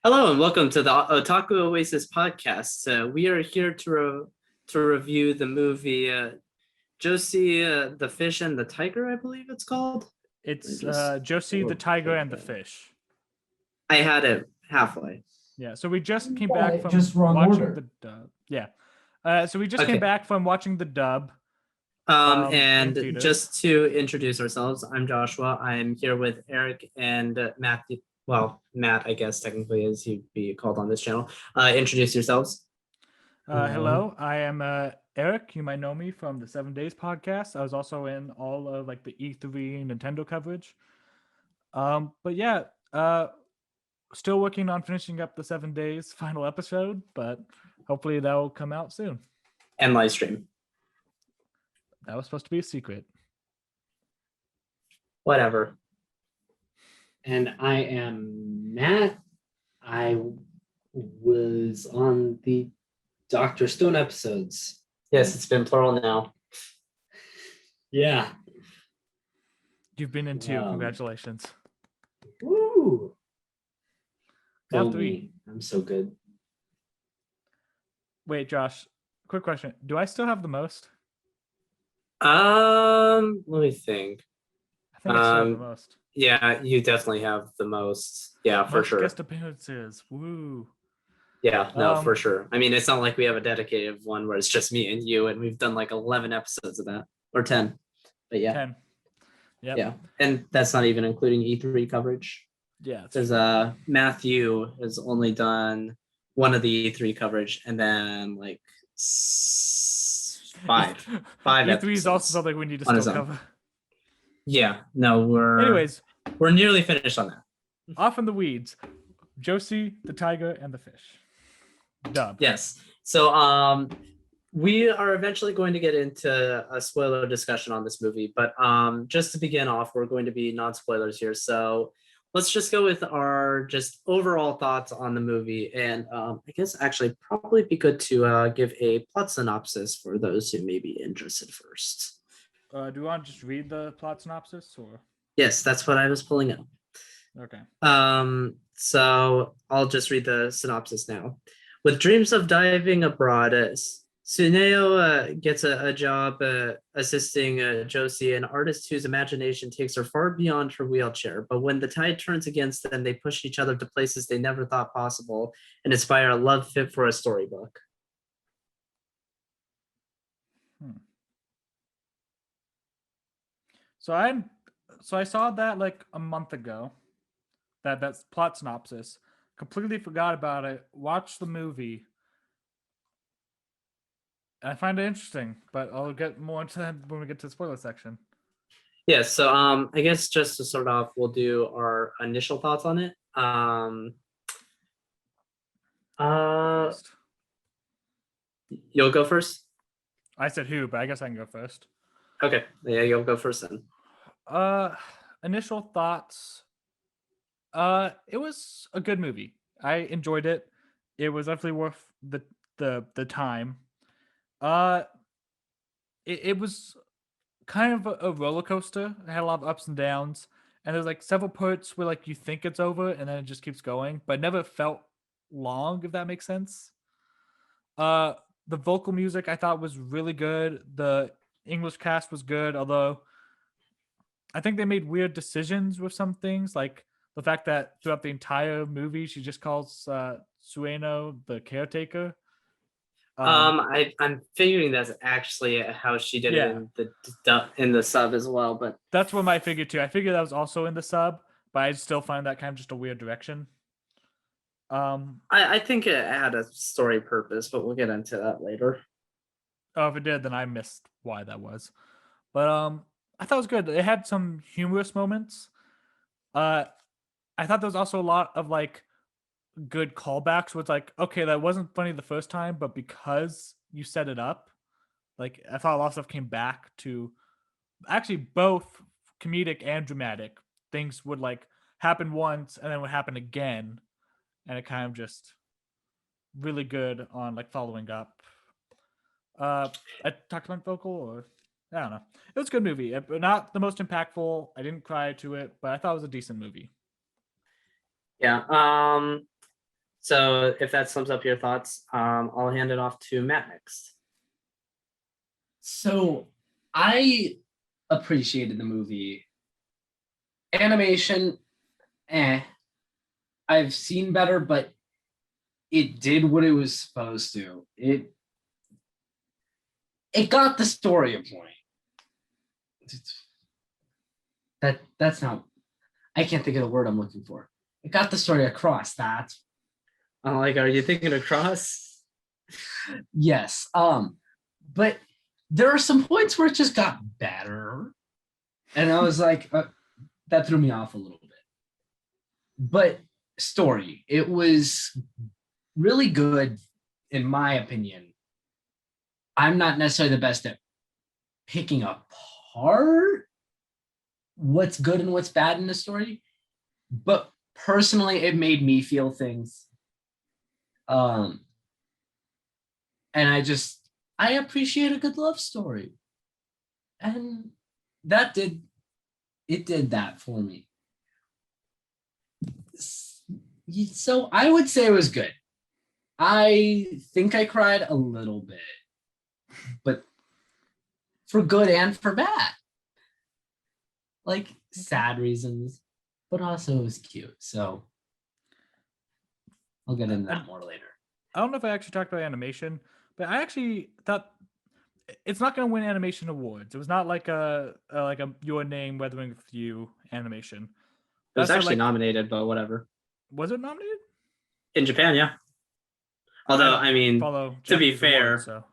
Hello and welcome to the Otaku Oasis Podcast. We are here to review the movie Josee, the Fish and the Tiger, I believe it's called. It's Just Josee, the Tiger, and the Fish. I had it halfway. Yeah, so we just came back from just wrong watching order. the dub. Yeah, so we just came Okay. back from watching the dub. in And theaters. just to introduce ourselves, I'm Joshua. I'm here with Eric and Matt. Well, Matt, I guess technically as he'd be called on this channel. Introduce yourselves. Hello, I am Eric. You might know me from the 7 Days podcast. I was also in all of like the E3 Nintendo coverage. But yeah, still working on finishing up the 7 Days final episode, but hopefully that will come out soon. And live stream. That was supposed to be a secret. Whatever. And I am Matt. I was on the Dr. Stone episodes. Yes, it's been plural now. Yeah. You've been in two. Congratulations. Woo! Now Go 3. me. I'm so good. Wait, Josh, quick question. Do I still have the most? Let me think. I think I still have the most. Yeah, you definitely have the most. Yeah, for Most sure. guest appearances. Woo. Yeah, no, for Um, sure. I mean, it's not like we have a dedicated one where it's just me and you, and we've done like 11 episodes of that, or 10. But yeah, 10. Yep. yeah, and that's not even including E3 coverage. Yeah. There's Matthew has only done one of the E3 coverage, and then like five E3 is episodes also something we need to on his still own. cover. Yeah, no, Anyways, we're nearly finished on that. off in the weeds. Josee, the Tiger, and the Fish. Dub. Yes. So we are eventually going to get into a spoiler discussion on this movie, but just to begin off, we're going to be non-spoilers here. So let's just go with our just overall thoughts on the movie. And I guess actually probably be good to give a plot synopsis for those who may be interested first. Do you want to just read the plot synopsis or? Yes, that's what I was pulling up. Okay. So I'll just read the synopsis now. With dreams of diving abroad, Tsuneo gets a job assisting Josee, an artist whose imagination takes her far beyond her wheelchair. But when the tide turns against them, they push each other to places they never thought possible and inspire a love fit for a storybook. So I saw that like a month ago. That's plot synopsis. Completely forgot about it. Watched the movie. And I find it interesting, but I'll get more into that when we get to the spoiler section. Yeah, so I guess just to start off, we'll do our initial thoughts on it. You'll go first? I said who, but I guess I can go first. Okay, yeah, you'll go first then. Initial thoughts. It was a good movie. I enjoyed it. It was definitely worth the time. It was kind of a roller coaster. It had a lot of ups and downs, and there's like several parts where like you think it's over and then it just keeps going, but it never felt long, if that makes sense. The vocal music I thought was really good. The English cast was good, although I think they made weird decisions with some things, like the fact that throughout the entire movie she just calls Sueno the caretaker. I'm figuring that's actually how she did it in the sub as well, but that's what I figured too. I figured that was also in the sub, but I still find that kind of just a weird direction. I think it had a story purpose, but we'll get into that later. Oh, if it did, then I missed why that was. But I thought it was good. It had some humorous moments. I thought there was also a lot of like good callbacks where it's like, okay, that wasn't funny the first time, but because you set it up, like I thought a lot of stuff came back to actually both comedic and dramatic. Things would like happen once and then would happen again, and it kind of just really good on like following up. I talked about vocal, or I don't know. It was a good movie, but not the most impactful. I didn't cry to it, but I thought it was a decent movie. Yeah. So if that sums up your thoughts, I'll hand it off to Matt next. So I appreciated the movie. Animation, I've seen better, but it did what it was supposed to. It got the story a point. That's not, I can't think of the word I'm looking for. It got the story across. That Are you thinking across? yes. But there are some points where it just got better, and I was like, that threw me off a little bit. But story, it was really good, in my opinion. I'm not necessarily the best at picking apart what's good and what's bad in the story, but personally, it made me feel things. And I appreciate a good love story, and it did that for me. So I would say it was good. I think I cried a little bit, but for good and for bad. Like sad reasons, but also it was cute. So I'll get into that more later. I don't know if I actually talked about animation, but I actually thought it's not going to win animation awards. It was not like a Your Name Weathering with You animation. It was That's actually nominated, but whatever. Was it nominated? In Japan, yeah. Although, I mean, follow to be Japanese fair, awards, so.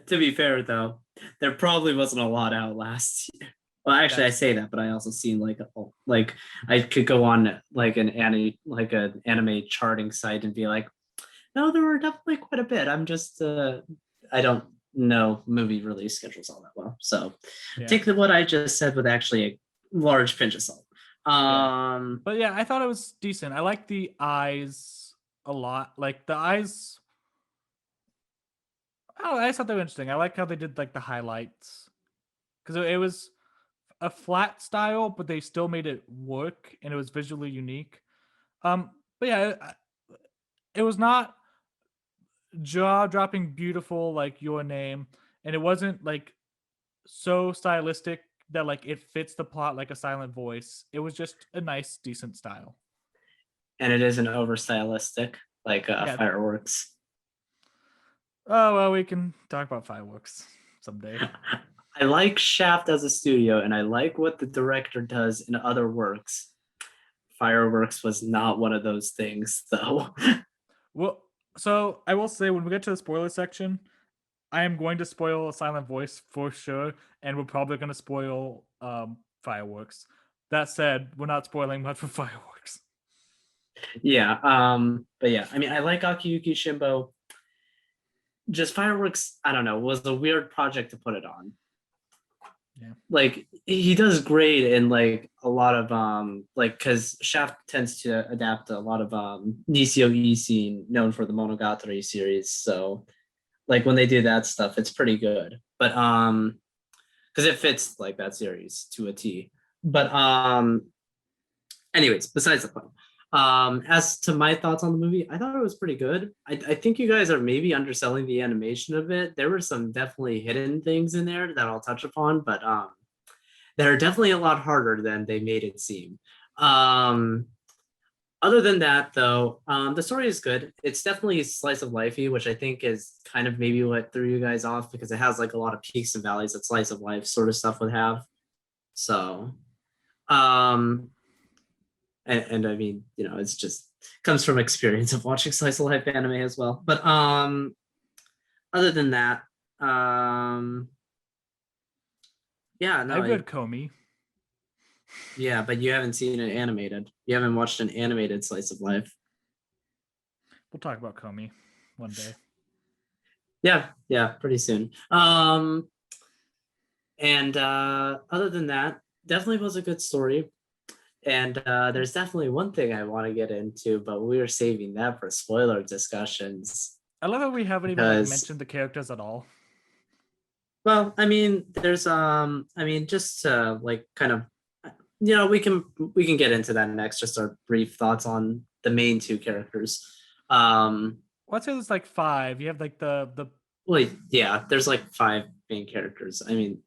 to be fair though, there probably wasn't a lot out last year. Well, actually, I say that, but I also seen like I could go on like an anime charting site and be like, no, there were definitely quite a bit. I'm just I don't know movie release schedules all that well, so take what I just said with actually a large pinch of salt. But yeah, I thought it was decent. I like the eyes a lot. Like the eyes, I just thought they were interesting. I like how they did like the highlights because it was a flat style, but they still made it work and it was visually unique. But yeah, it was not jaw-dropping beautiful like Your Name, and it wasn't like so stylistic that like it fits the plot like a Silent Voice. It was just a nice, decent style. And it isn't over stylistic like Fireworks. Oh well, we can talk about Fireworks someday. I like Shaft as a studio, and I like what the director does in other works. Fireworks was not one of those things, though. Well, so I will say when we get to the spoiler section, I am going to spoil a Silent Voice for sure, and we're probably going to spoil Fireworks. That said, we're not spoiling much for Fireworks. Yeah, but yeah, I mean, I like Akiyuki Shimbo. Just Fireworks, I don't know, was a weird project to put it on. Yeah, like he does great in like a lot of like because Shaft tends to adapt a lot of Nisio Isin known for the Monogatari series, so like when they do that stuff it's pretty good, but because it fits like that series to a T. But anyways, besides the point, as to my thoughts on the movie, I thought it was pretty good. I think you guys are maybe underselling the animation a bit. There were some definitely hidden things in there that I'll touch upon, but they're definitely a lot harder than they made it seem. Other than that, though, the story is good. It's definitely slice of lifey, which I think is kind of maybe what threw you guys off because it has like a lot of peaks and valleys that slice of life sort of stuff would have. So, and I mean, you know, it's just comes from experience of watching slice of life anime as well. But other than that, yeah, no, I read Komi. Yeah, but you haven't seen it animated. You haven't watched an animated slice of life. We'll talk about Komi one day. Yeah, pretty soon. And other than that, definitely was a good story. And there's definitely one thing I want to get into, but we are saving that for spoiler discussions. I love how we haven't even like, mentioned the characters at all. Well, I mean, there's just like kind of, we can get into that next. Just our brief thoughts on the main two characters. Let's say there's like 5. You have like the Well, yeah, there's like 5 main characters. I mean,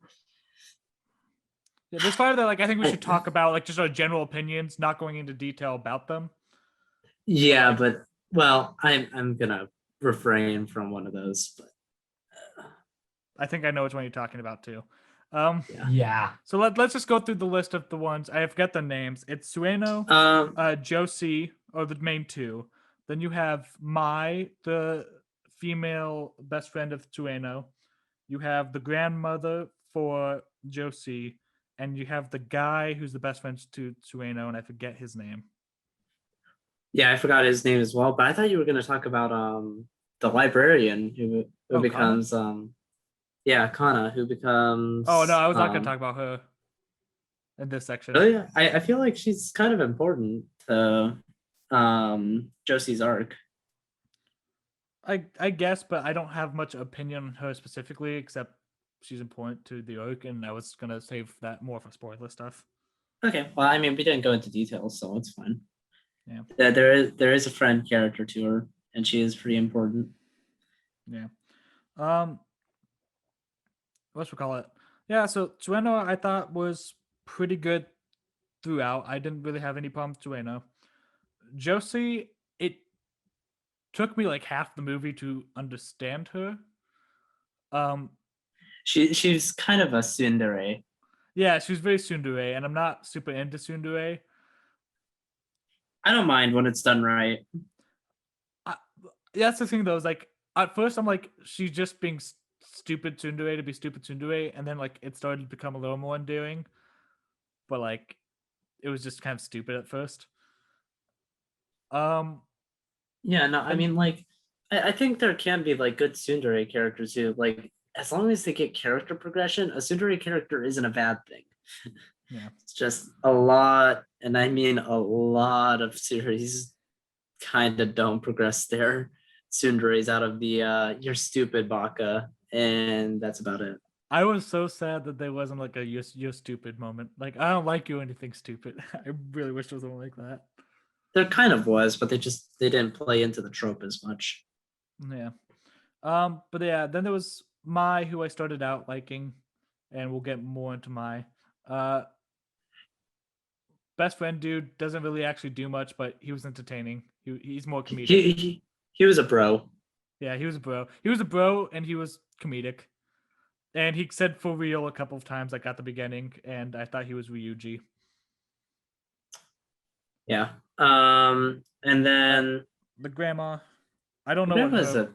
yeah, there's 5 that like I think we I- should talk about, like just our general opinions, not going into detail about them. yeah, but well, I'm gonna refrain from one of those. But I think I know which one you're talking about too. yeah, Yeah. So let's just go through the list of the ones. I forget the names. It's Sueno, Josee are the main 2. Then you have Mai, the female best friend of Sueno. You have the grandmother for Josee, and you have the guy who's the best friend to Sueno, and I forget his name. yeah, I forgot his name as well. But I thought you were gonna talk about the librarian who Oh, Kana? becomes yeah, Kana, who becomes Oh no, I was not going to talk about her in this section. Really, I feel like she's kind of important to Josie's arc. I guess, but I don't have much opinion on her specifically, except she's important to the arc, and I was gonna save that more for spoiler stuff. Okay, well, I mean, we didn't go into details, so it's fine. Yeah. There is a friend character to her, and she is pretty important. Yeah. What's we call it? Yeah. So Sueno, I thought was pretty good throughout. I didn't really have any problem with Sueno. Josee, it took me like half the movie to understand her. She's kind of a tsundere. Yeah, she was very tsundere, and I'm not super into tsundere. I don't mind when it's done right. That's the thing though, is like at first I'm like, she's just being stupid tsundere to be stupid tsundere, and then like it started to become a little more endearing, but like it was just kind of stupid at first. Yeah, no, I And- mean, like, I think there can be like good tsundere characters too. Like, as long as they get character progression, a tsundere character isn't a bad thing. Yeah. It's just a lot, and I mean a lot of series kind of don't progress their tsunderes out of the you're stupid baka, and that's about it. I was so sad that there wasn't like a you're stupid moment. Like, I don't like you or anything stupid. I really wish there was one like that. There kind of was, but they didn't play into the trope as much. Yeah. But yeah, then there was Mai, who I started out liking, and we'll get more into Mai. Best friend dude doesn't really actually do much, but he was entertaining. He's more comedic. He was a bro. Yeah, he was a bro. He was a bro, and he was comedic. And he said "for real" a couple of times, like at the beginning, and I thought he was Ryuji. Yeah. And then The grandma, I don't know there what was her,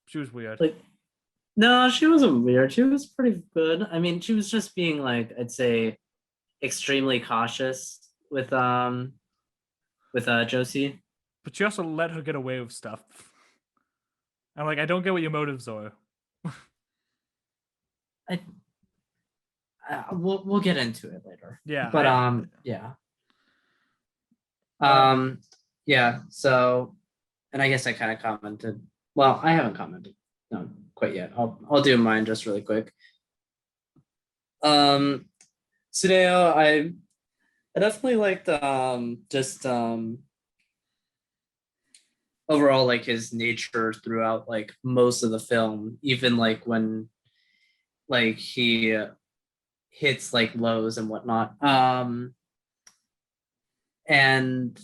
she was weird. like no, she wasn't weird. She was pretty good. I mean, she was just being like, I'd say, extremely cautious with Josee. But she also let her get away with stuff. I'm like, I don't get what your motives are. We'll get into it later. Yeah, But yeah. Yeah, so and I guess I kind of commented. Well, I haven't commented. No, quite yet. I'll do mine just really quick. Sudeo, I definitely liked just overall like his nature throughout like most of the film, even like when like he hits like lows and whatnot. And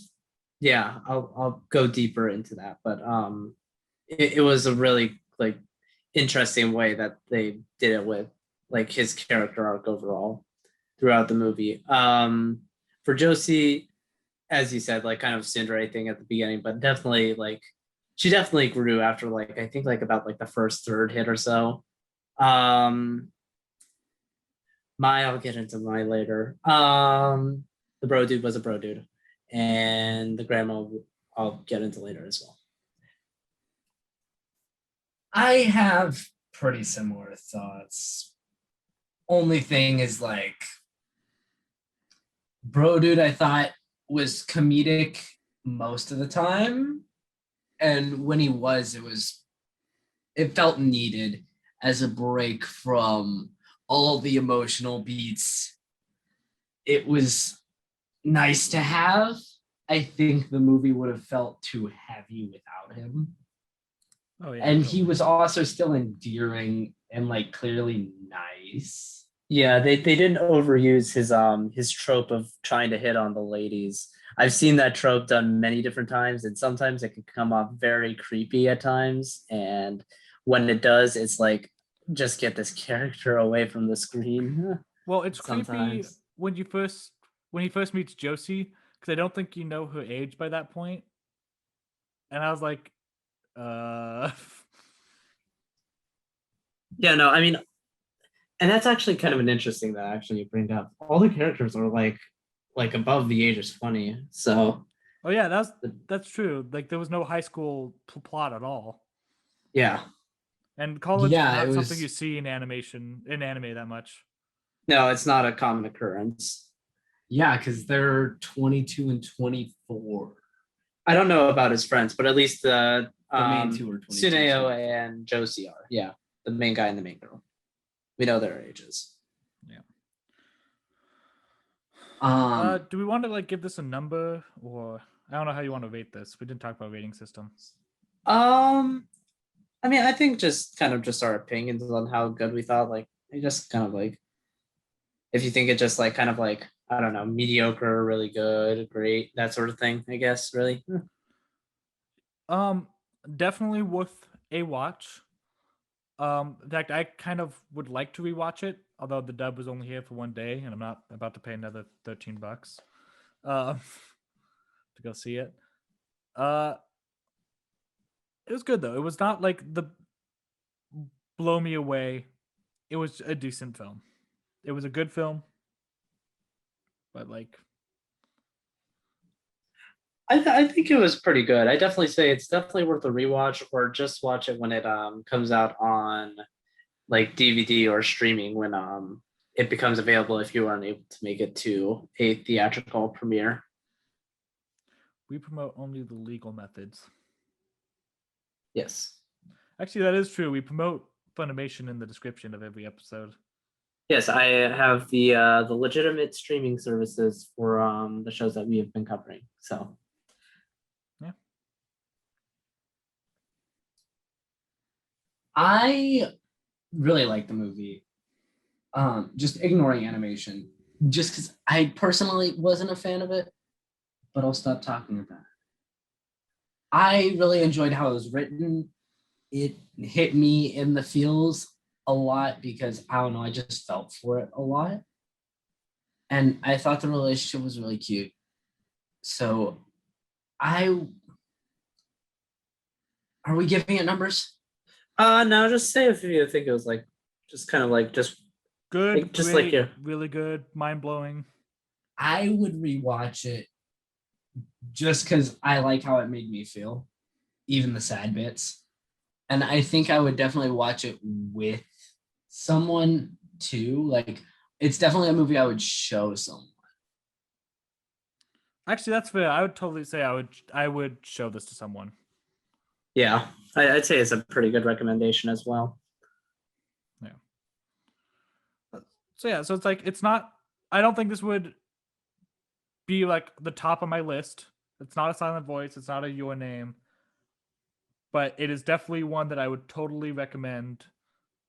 yeah, I'll go deeper into that, but it was a really like interesting way that they did it with like his character arc overall throughout the movie. For Josee, as you said, like kind of tsundere thing at the beginning, but definitely like she definitely grew after like I think like about like the first third hit or so. I'll get into my later. The bro dude was a bro dude, and the grandma I'll get into later as well. I have pretty similar thoughts. Only thing is like bro dude I thought was comedic most of the time. And when he was, it felt needed as a break from all the emotional beats. It was nice to have I think the movie would have felt too heavy without him. Oh yeah. And he totally. was also still endearing and like clearly nice. Yeah, they didn't overuse his trope of trying to hit on the ladies. I've seen that trope done many different times, and sometimes it can come off very creepy at times. And when it does, it's like just get this character away from the screen. Well, it's creepy Sometimes. when he first meets Josee, because I don't think you know her age by that point. And I was like, Yeah, no, I mean, and that's actually kind of an interesting that actually you bring up. All the characters are like above the age of 20. So oh yeah, that's true. Like there was no high school plot at all. yeah. And college is Yeah, it not something was. you see in anime that much. No, it's not a common occurrence. Yeah, because they're 22 and 24. I don't know about his friends, but at least The main two are 22. Tsuneo 24. and Josie are. Yeah, the main guy and the main girl. We know their ages. Do we want to like give this a number, or I don't know how you want to rate this? We didn't talk about rating system. I mean, I think just kind of just our opinions on how good we thought. Like, it just kind of like, if you think it just like kind of like, I don't know, mediocre, really good, great, that sort of thing. I guess really. Definitely worth a watch. In fact, I kind of would like to rewatch it, although the dub was only here for one day, and I'm not about to pay another $13 to go see it. It was good though. It was not like the blow me away. It was a decent film. It was a good film, but like, I think it was pretty good. I definitely say it's definitely worth a rewatch, or just watch it when it comes out on like DVD or streaming when it becomes available if you aren't able to make it to a theatrical premiere. we promote only the legal methods. Yes. Actually, that is true. We promote Funimation in the description of every episode. Yes, I have the legitimate streaming services for the shows that we have been covering. So I really like the movie. Just ignoring animation, just because I personally wasn't a fan of it, but I'll stop talking about it. I really enjoyed how it was written. It hit me in the feels a lot because I don't know, I just felt for it a lot. And I thought the relationship was really cute. So I are we giving it numbers? no, just say if you think it was like just kind of like just Good, like just great, like your really good, mind blowing. I would rewatch it just because I like how it made me feel, even the sad bits. And I think I would definitely watch it with someone too. Like it's definitely a movie I would show someone. Actually, that's fair. I would totally say I would show this to someone. yeah. I'd say it's a pretty good recommendation as well. So yeah, so it's like it's not. I don't think this would be like the top of my list. It's not a Silent Voice. It's not a Your Name. But it is definitely one that I would totally recommend,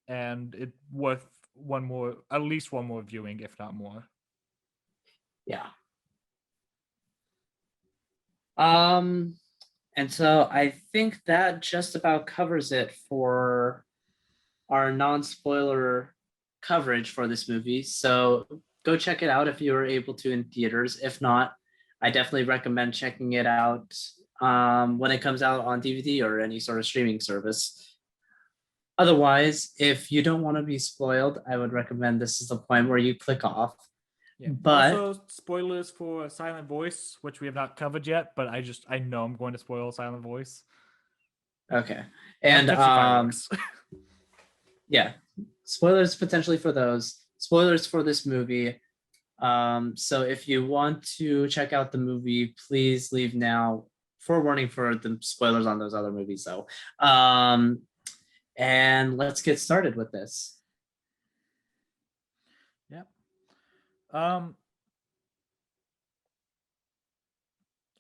and it worth at least one more viewing, if not more. Yeah. And so I think that just about covers it for our non-spoiler coverage for this movie. So go check it out if you are able to in theaters. If not, I definitely recommend checking it out when it comes out on DVD or any sort of streaming service. Otherwise, if you don't want to be spoiled, I would recommend this is the point where you click off. Yeah. But Also, spoilers for Silent Voice, which we have not covered yet, but I know I'm going to spoil Silent Voice. okay. And fireworks. yeah, spoilers potentially for those. Spoilers for this movie. So if you want to check out the movie, please leave now. Forewarning for the spoilers on those other movies, though. And let's get started with this. Yep.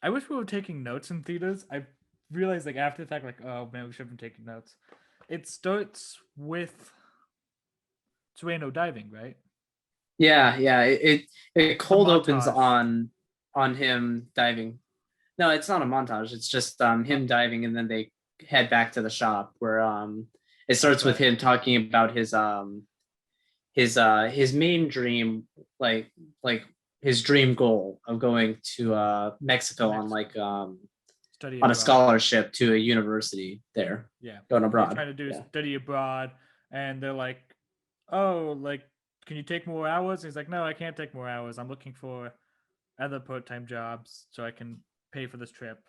I wish we were taking notes in theaters. I realized like after the fact, like, oh man, we should have been taking notes. It starts with Sueno diving, right? Yeah. It It's a cold opens montage. on him diving. No, it's not a montage. It's just him diving, and then they head back to the shop where it starts with right. him talking about his main dream, like his dream goal of going to Mexico on like Study on a abroad. scholarship to a university there, Yeah. going He's abroad. trying to do Yeah. study abroad, and they're like, "Oh, like, can you take more hours?" And he's like, "No, I can't take more hours. I'm looking for other part-time jobs so I can pay for this trip."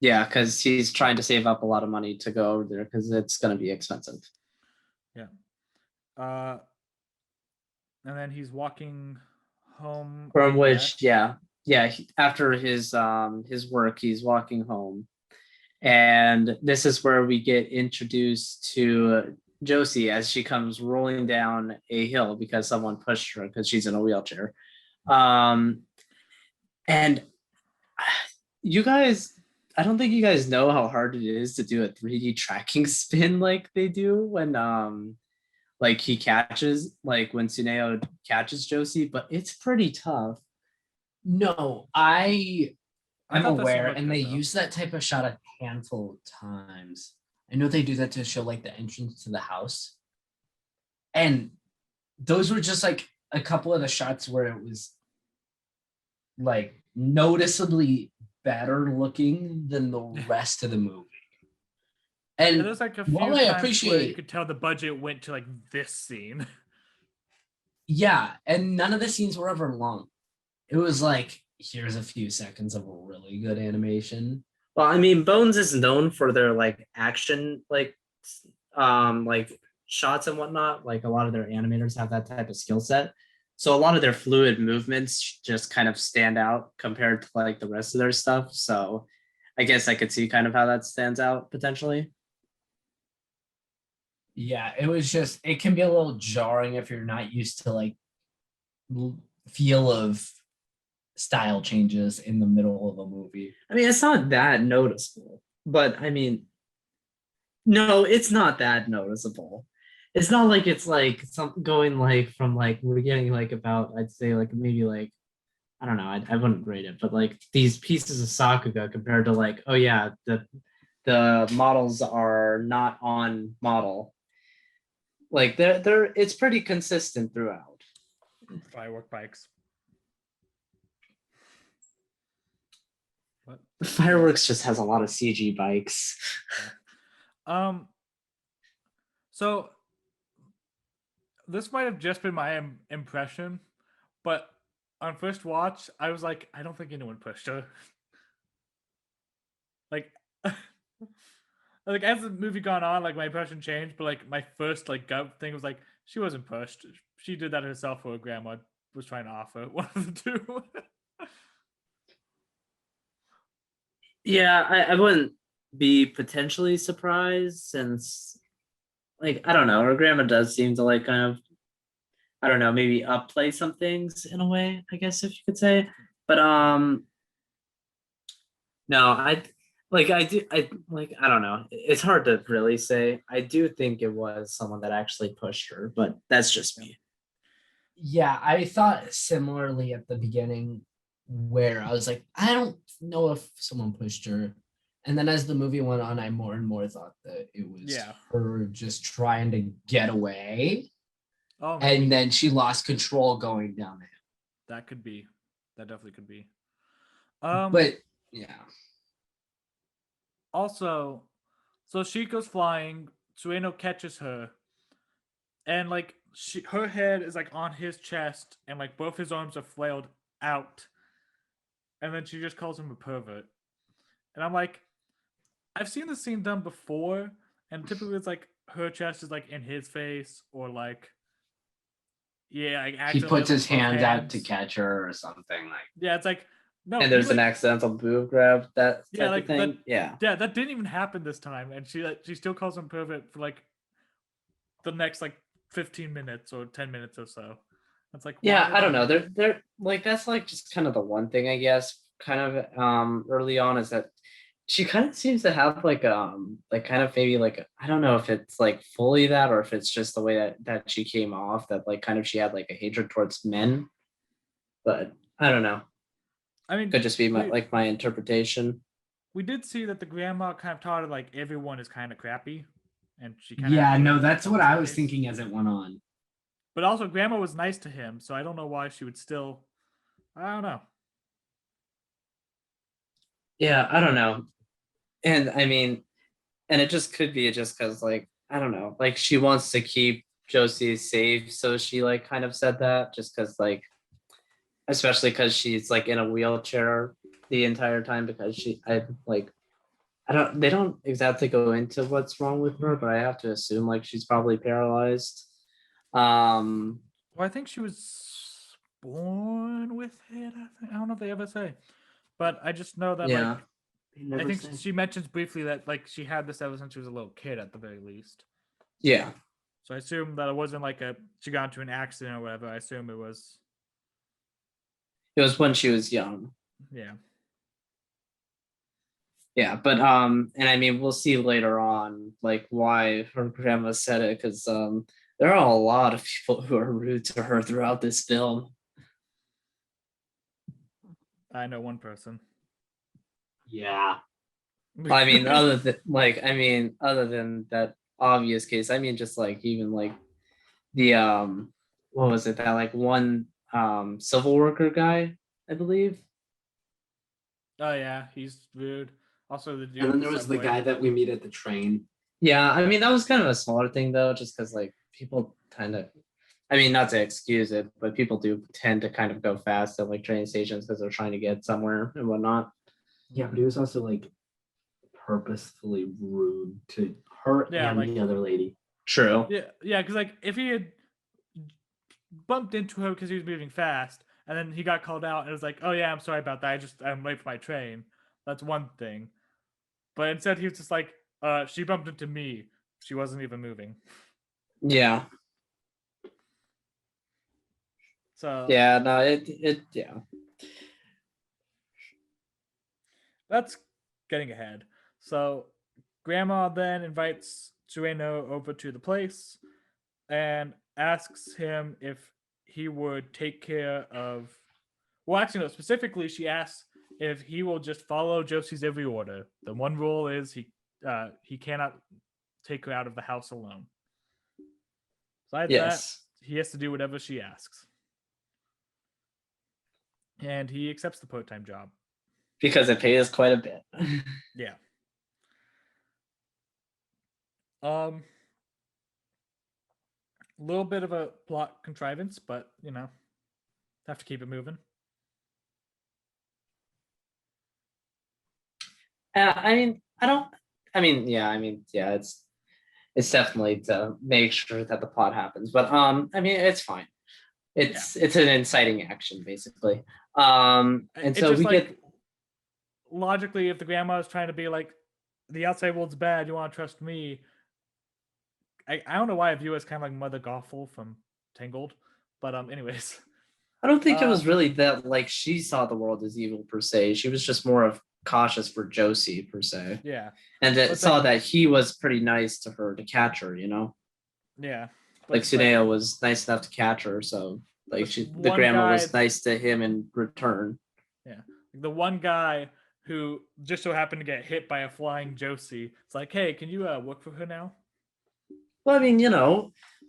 Yeah, because he's trying to save up a lot of money to go over there because it's going to be expensive. Yeah. Uh, and then he's walking home. From I which, guess. after his work, he's walking home, and this is where we get introduced to Josee as she comes rolling down a hill because someone pushed her because she's in a wheelchair. Um, and you guys, I don't think you guys know how hard it is to do a 3D tracking spin like they do when like he catches, like when Tsuneo catches Josee, but it's pretty tough. No, I I'm thought that scene aware, looked and good they though. use that type of shot a handful of times. I know they do that to show like the entrance to the house. And those were just like a couple of the shots where it was like noticeably better looking than the rest of the movie. Yeah, And there's like a while few I times where you appreciate, could tell the budget went to like this scene. yeah, and none of the scenes were ever long. It was like, here's a few seconds of really good animation. Well, I mean, Bones is known for their like action, like shots and whatnot. Like a lot of their animators have that type of skill set. So a lot of their fluid movements just kind of stand out compared to like the rest of their stuff. So I guess I could see kind of how that stands out potentially. Yeah, it was just, it can be a little jarring if you're not used to like feel of style changes in the middle of a movie. I mean, it's not that noticeable, but I mean, no, it's not that noticeable. It's not like it's like some going like from like we're getting like about I'd say like maybe like I don't know I wouldn't rate it, but like these pieces of Sakuga compared to like oh yeah the models are not on model, like they're it's pretty consistent throughout. Firework bikes. What? Fireworks just has a lot of CG bikes. Um. So this might have just been my impression, but on first watch, I was like, I don't think anyone pushed her. Like, like as the movie gone on, like my impression changed, but like my first like gut thing was like, she wasn't pushed. She did that herself, or her grandma was trying to offer one of the two. Yeah, I wouldn't be potentially surprised since like I don't know her grandma does seem to like kind of I don't know, maybe upplay some things in a way, I guess if you could say. But no, I don't know. It's hard to really say. I do think it was someone that actually pushed her, but that's just me. Yeah, I thought similarly at the beginning, where I was like, I don't know if someone pushed her. And then as the movie went on, I more and more thought that it was Yeah. her just trying to get away. Oh, maybe And then she lost control going down the hill. that could be. That definitely could be. But yeah. Also, so she goes flying. Sueno catches her, and like her head is like on his chest, and like both his arms are flailed out. And then she just calls him a pervert, and I'm like, I've seen this scene done before, and typically it's like her chest is like in his face, or like, yeah, like He accidentally puts has, like, his both hand out to hands. catch her or something like. Yeah, it's like no, And he there's an like accidental boob grab, that yeah, type of like that. thing. Yeah. Yeah, that didn't even happen this time, and she still calls him pervert for like the next like 15 minutes or 10 minutes or so. It's like Yeah, why I don't the know. They're like that's like just kind of the one thing I guess kind of early on is that she kind of seems to have like kind of maybe like I don't know if it's like fully that or if it's just the way that she came off that like kind of she had like a hatred towards men, but I don't know. I mean, Could just be my interpretation. we did see that the grandma kind of taught her like everyone is kind of crappy, and she kind of Yeah, no, that's what I was thinking as it went on. But also, grandma was nice to him, so I don't know why she would still. I don't know. Yeah, I don't know. And I mean, and it just could be just because like I don't know, like she wants to keep Josie safe, so she like kind of said that just because like especially because she's like in a wheelchair the entire time because I like I don't they don't exactly go into what's wrong with her, but I have to assume like she's probably paralyzed. Well, I think she was born with it. I don't know if they ever say, but I just know that Yeah. like I think she mentions briefly that like she had this ever since she was a little kid at the very least. Yeah. So I assume that it wasn't like she got into an accident or whatever. I assume it was when she was young. yeah. Yeah, but and I mean we'll see later on like why her grandma said it because there are a lot of people who are rude to her throughout this film. I know one person. Yeah. I mean, other than that obvious case, I mean, just like even like the what was it that like one civil worker guy, I believe. Oh yeah, he's rude. Also, the dude. And then there was the guy that we meet at the train. Yeah, I mean that was kind of a smaller thing though, just because like people tend to, I mean, not to excuse it, but people do tend to kind of go fast at like train stations because they're trying to get somewhere and whatnot. Yeah, but he was also like purposefully rude to her and like, the other lady. True. Yeah, because like if he had bumped into her because he was moving fast, and then he got called out and it was like, oh yeah, I'm sorry about that. I'm late for my train. That's one thing. But instead he was just like, she bumped into me. She wasn't even moving. Yeah. So yeah, no, it yeah. That's getting ahead. So grandma then invites Sueno over to the place and asks him if he would take care of. Well, actually, no. Specifically, she asks if he will just follow Josie's every order. The one rule is he cannot take her out of the house alone. Besides that, he has to do whatever she asks, and he accepts the part-time job because it pays quite a bit. Yeah. A little bit of a plot contrivance, but have to keep it moving. I mean, I don't. I mean, yeah. It's definitely to make sure that the plot happens, but I mean, it's fine. It's an inciting action, basically. And It's so just we like, get logically, if the grandma is trying to be like, the outside world's bad, you want to trust me. I don't know why I view it as kind of like Mother Gothel from Tangled, but anyways. I don't think it was really that like she saw the world as evil per se. She was just more of cautious for Josee per se. Yeah. And that saw that he was pretty nice to her to catch her, Yeah. Like Tsuneo was nice enough to catch her, so like the grandma was nice to him in return. Yeah. The one guy who just so happened to get hit by a flying Josee. It's like, hey, can you work for her now? Well, I mean,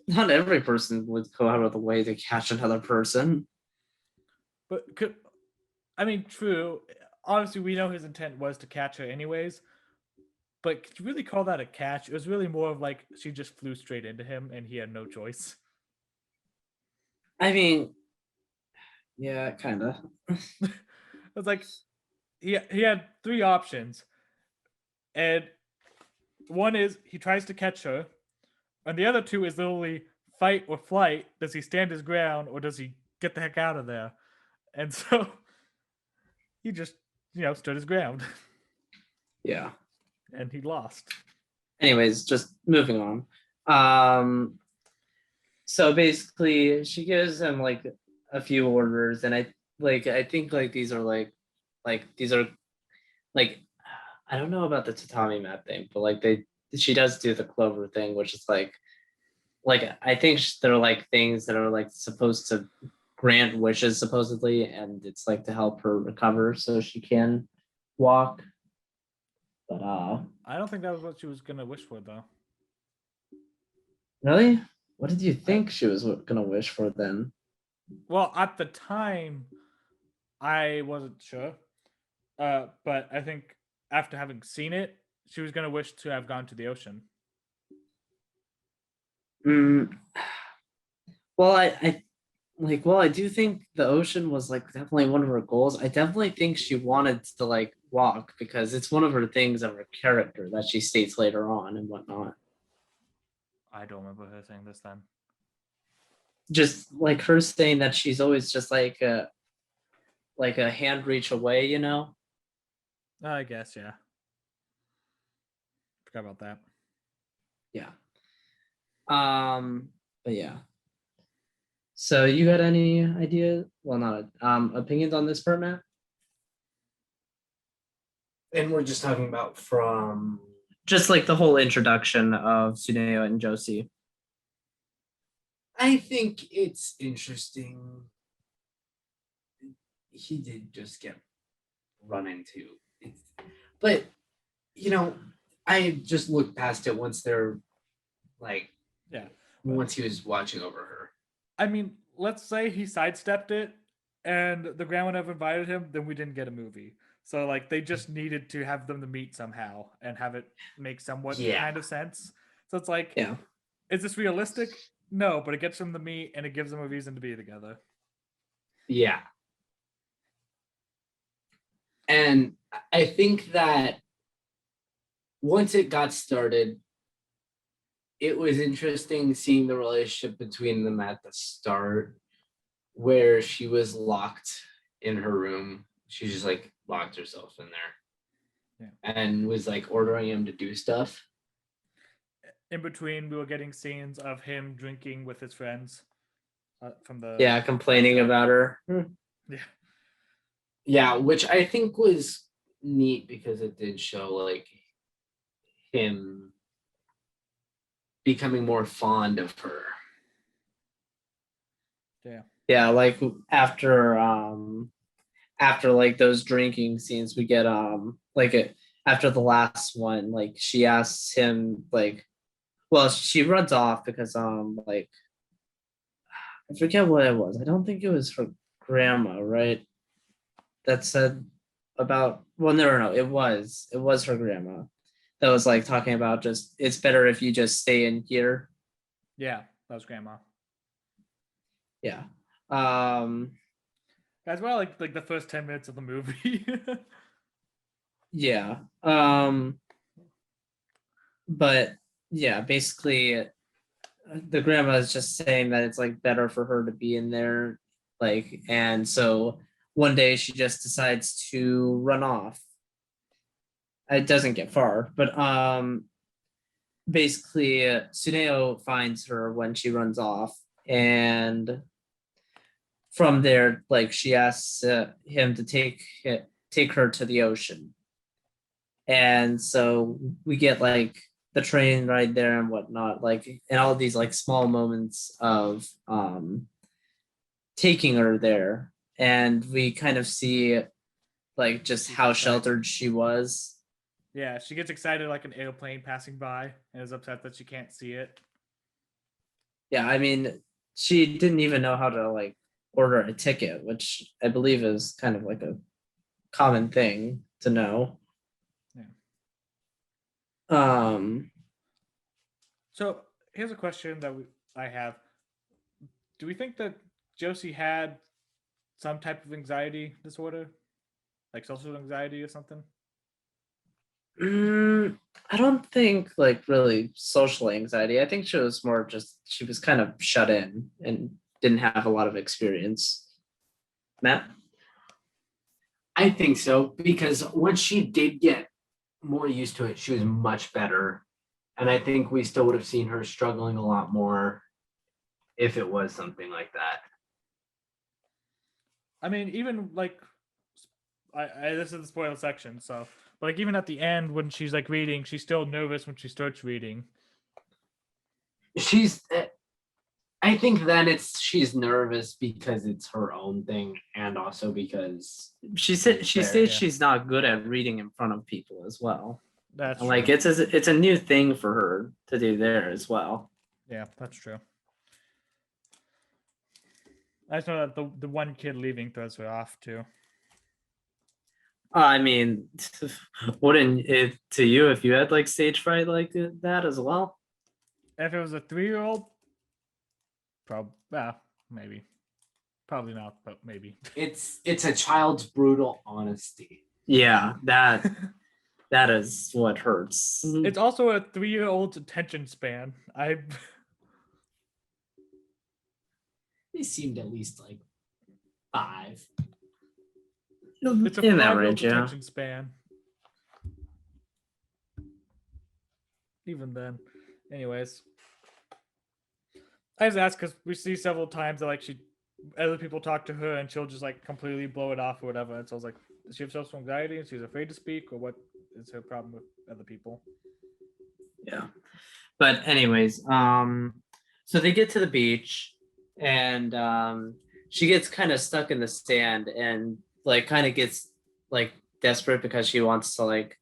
not every person would go out of the way to catch another person. But true. Obviously, we know his intent was to catch her anyways. But could you really call that a catch? It was really more of like she just flew straight into him and he had no choice. I mean, yeah, kind of. It's like he had three options. And one is he tries to catch her. And the other two is literally fight or flight. Does he stand his ground or does he get the heck out of there? And so he just, stood his ground. Yeah. And he lost. Anyways, just moving on. So basically she gives him like a few orders, and I think like these are like like these are like I don't know about the tatami mat thing, but like she does do the clover thing, which is like I think they're like things that are like supposed to grant wishes supposedly, and it's like to help her recover so she can walk. But I don't think that was what she was gonna wish for though. really, what did you think she was gonna wish for then? Well, at the time, I wasn't sure. But I think after having seen it, she was gonna wish to have gone to the ocean. Mm, well, I do think the ocean was like definitely one of her goals. I definitely think she wanted to like walk because it's one of her things of her character that she states later on and whatnot. I don't remember her saying this then. Just like her saying that she's always just like a hand reach away, you know? I guess, yeah. Forgot about that. Yeah. But yeah. So you got any idea? Well, not opinions on this part, Matt? And we're just talking about from. Just like the whole introduction of Tsuneo and Josee. I think it's interesting. He did just get run into. But, I just looked past it once they're like, Yeah. once he was watching over her. I mean, let's say he sidestepped it and the grandma never invited him, then we didn't get a movie. So like they just needed to have them to meet somehow and have it make somewhat kind of sense. So it's like, Yeah. is this realistic? No, but it gets them to meet and it gives them a reason to be together. Yeah. And I think that once it got started, it was interesting seeing the relationship between them at the start, where she was locked in her room. She just like locked herself in there, and was like ordering him to do stuff. In between, we were getting scenes of him drinking with his friends from the complaining about her. Yeah, which I think was neat because it did show like him becoming more fond of her. Yeah, like after like those drinking scenes, we get after the last one, like she asks him like, well, she runs off because like I forget what it was. I don't think it was her grandma, right? That said about, well, no, it was her grandma that was like talking about just it's better if you just stay in here. Yeah, that was grandma. Yeah. As well, like the first 10 minutes of the movie. Yeah. But yeah, basically the grandma is just saying that it's like better for her to be in there, like, and so one day she just decides to run off. It doesn't get far, but basically Tsuneo finds her when she runs off, and from there, like, she asks him to take her to the ocean, and so we get like the train ride there and whatnot, like, and all these like small moments of taking her there, and we kind of see like just how sheltered she was. Yeah, she gets excited like an airplane passing by and is upset that she can't see it. Yeah, I mean, she didn't even know how to like order a ticket, which I believe is kind of like a common thing to know. Yeah. So here's a question that I have. Do we think that Josee had some type of anxiety disorder? Like social anxiety or something? I don't think like really social anxiety. I think she was more just she was kind of shut in and didn't have a lot of experience. Matt? I think so, because once she did get more used to it, she was much better. And I think we still would have seen her struggling a lot more if it was something like that. I mean, even like this is the spoiler section, so but like even at the end when she's like reading, she's still nervous when she starts reading. She's I think then she's nervous because it's her own thing, and also because She said she Fair, states yeah. she's not good at reading in front of people as well. That's Like true. it's a new thing for her to do there as well. Yeah, that's true. I just know that the one kid leaving throws her off too. I mean, wouldn't it to you if you had like stage fright like that as well? If it was a 3-year-old, maybe. Probably not, but maybe. it's a child's brutal honesty. Yeah, that is what hurts. It's also a 3-year-old's attention span. They seemed at least like 5. It's a in that 5-year-old's range, yeah. attention span. Even then. Anyways. I just ask because we see several times that like other people talk to her and she'll just like completely blow it off or whatever. And so I was like, does she have social anxiety and she's afraid to speak, or what is her problem with other people? Yeah. But anyways, so they get to the beach and she gets kind of stuck in the sand and like kind of gets like desperate because she wants to like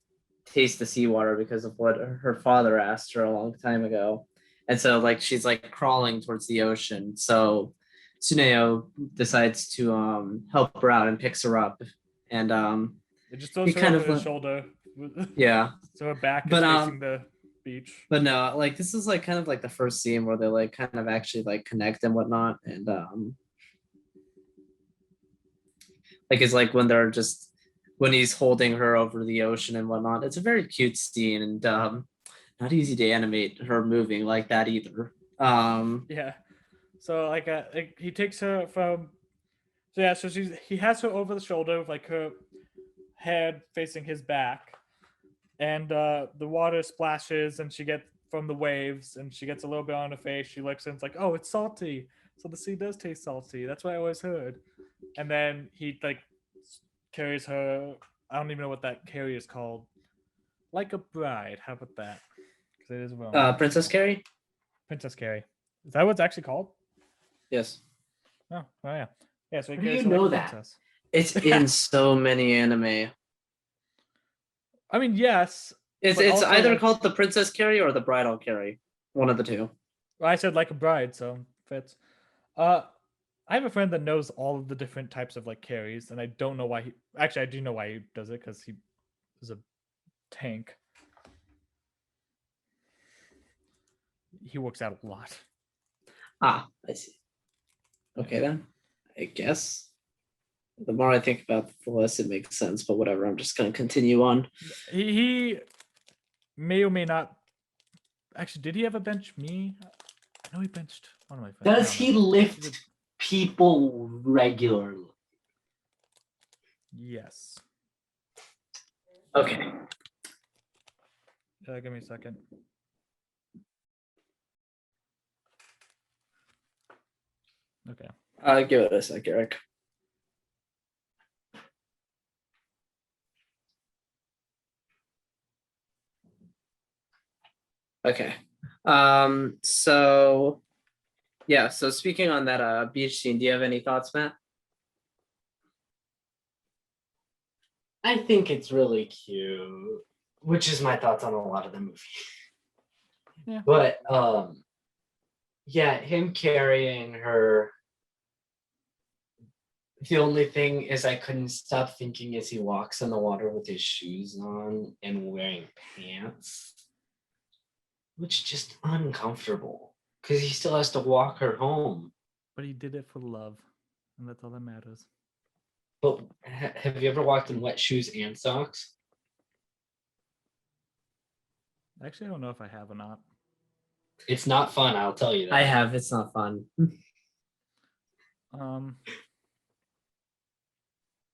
taste the seawater because of what her father asked her a long time ago. And so like she's like crawling towards the ocean. So Tsuneo decides to help her out and picks her up. And It just throws he her kind over of his shoulder. yeah. So her back is But, facing the beach. But no, like this is like kind of like the first scene where they like kind of actually like connect and whatnot. And like it's like when he's holding her over the ocean and whatnot. It's a very cute scene and not easy to animate her moving like that either. Yeah. So like he takes her from so he has her over the shoulder with like her head facing his back, and the water splashes and she gets from the waves and she gets a little bit on her face. She looks and it's like, oh, it's salty. So the sea does taste salty. That's what I always heard. And then he like carries her. I don't even know what that carry is called. Like a bride. How about that? Because it is well. Princess Carrie? Princess carry. Is that what it's actually called? Yes. Oh yeah. Yeah, so he How do carries you her know like a that? princess. It's in so many anime. I mean, yes. It's but also, either like, called the Princess Carrie or the Bridal Carrie. One of the two. I said like a bride, so fits. I have a friend that knows all of the different types of like carries, and I don't know why he. Actually, I do know why he does it because he is a tank. He works out a lot. Ah, I see. Okay then. I guess. The more I think about it, the less it makes sense, but whatever. I'm just gonna continue on. He may or may not. Actually, did he ever bench me? I know he benched one of my friends. Does he lift people regularly? Yes. Okay. Give me a second. Okay. Give it a sec, Eric. Okay. So yeah, so speaking on that beach scene, do you have any thoughts, Matt? I think it's really cute, which is my thoughts on a lot of the movie. Yeah. But yeah, him carrying her. The only thing is I couldn't stop thinking as he walks in the water with his shoes on and wearing pants, which is just uncomfortable because he still has to walk her home. But he did it for love, and that's all that matters. But have you ever walked in wet shoes and socks? Actually, I don't know if I have or not. It's not fun, I'll tell you that. I have. It's not fun.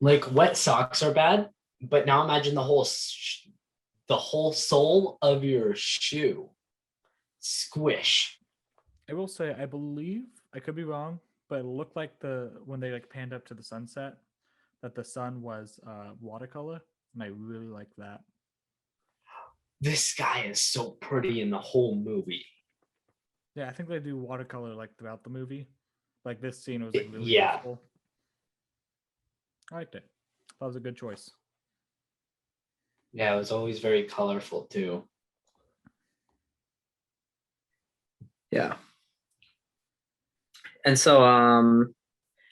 Like wet socks are bad, but now imagine the whole sole of your shoe squish. I will say, I believe I could be wrong, but it looked like when they like panned up to the sunset, that the sun was watercolor, and I really liked that. This guy is so pretty in the whole movie. Yeah, I think they do watercolor like throughout the movie. Like this scene was like really Yeah. beautiful. I liked it. That was a good choice. Yeah, it was always very colorful too. Yeah. And so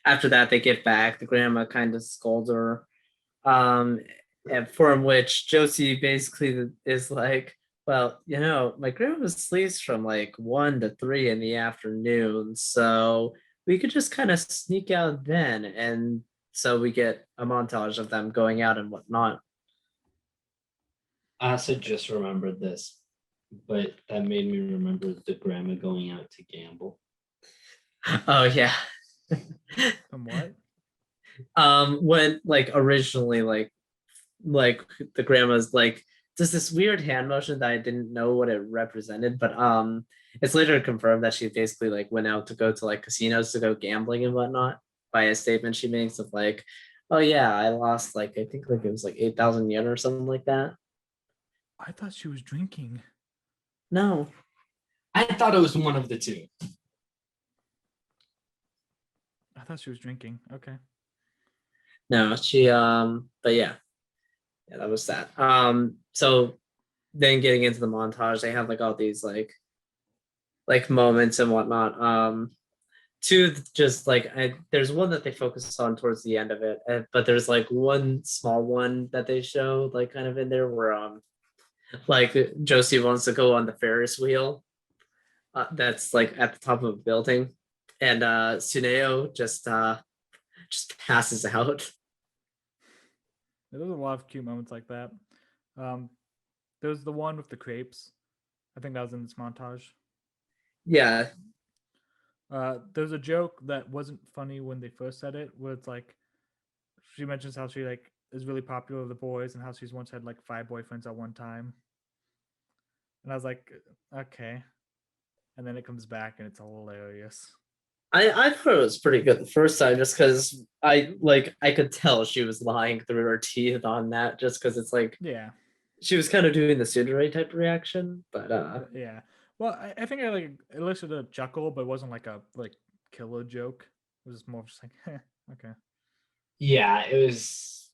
after that they get back. The grandma kind of scolds her. And for which Josee basically is like, well, my grandma sleeps from like 1 to 3 in the afternoon, so we could just kind of sneak out then. And so we get a montage of them going out and whatnot. I also just remembered this, but that made me remember the grandma going out to gamble. Oh yeah. From what? When like originally like the grandma's like does this weird hand motion that I didn't know what it represented, but it's later confirmed that she basically like went out to go to like casinos to go gambling and whatnot by a statement she makes of like, oh yeah, I lost like I think like it was like 8,000 yen or something like that. I thought she was drinking. No. I thought it was one of the two. I thought she was drinking. Okay. No, she but yeah. Yeah, that was that. So then getting into the montage, they have like all these like moments and whatnot. Two just like there's one that they focus on towards the end of it, but there's like one small one that they show like kind of in there where like Josee wants to go on the Ferris wheel that's like at the top of a building, and Tsuneo just passes out. There's a lot of cute moments like that. There was the one with the crepes. I think that was in this montage. Yeah. There's a joke that wasn't funny when they first said it, where it's like she mentions how she like is really popular with the boys and how she's once had like 5 boyfriends at one time. And I was like, okay. And then it comes back and it's hilarious. I thought it was pretty good the first time just because I could tell she was lying through her teeth on that just because it's like Yeah. she was kind of doing the tsundere type reaction, but Yeah. Well, I think I like elicited a chuckle, but it wasn't like a like killer joke. It was just more just like, okay. Yeah, it was.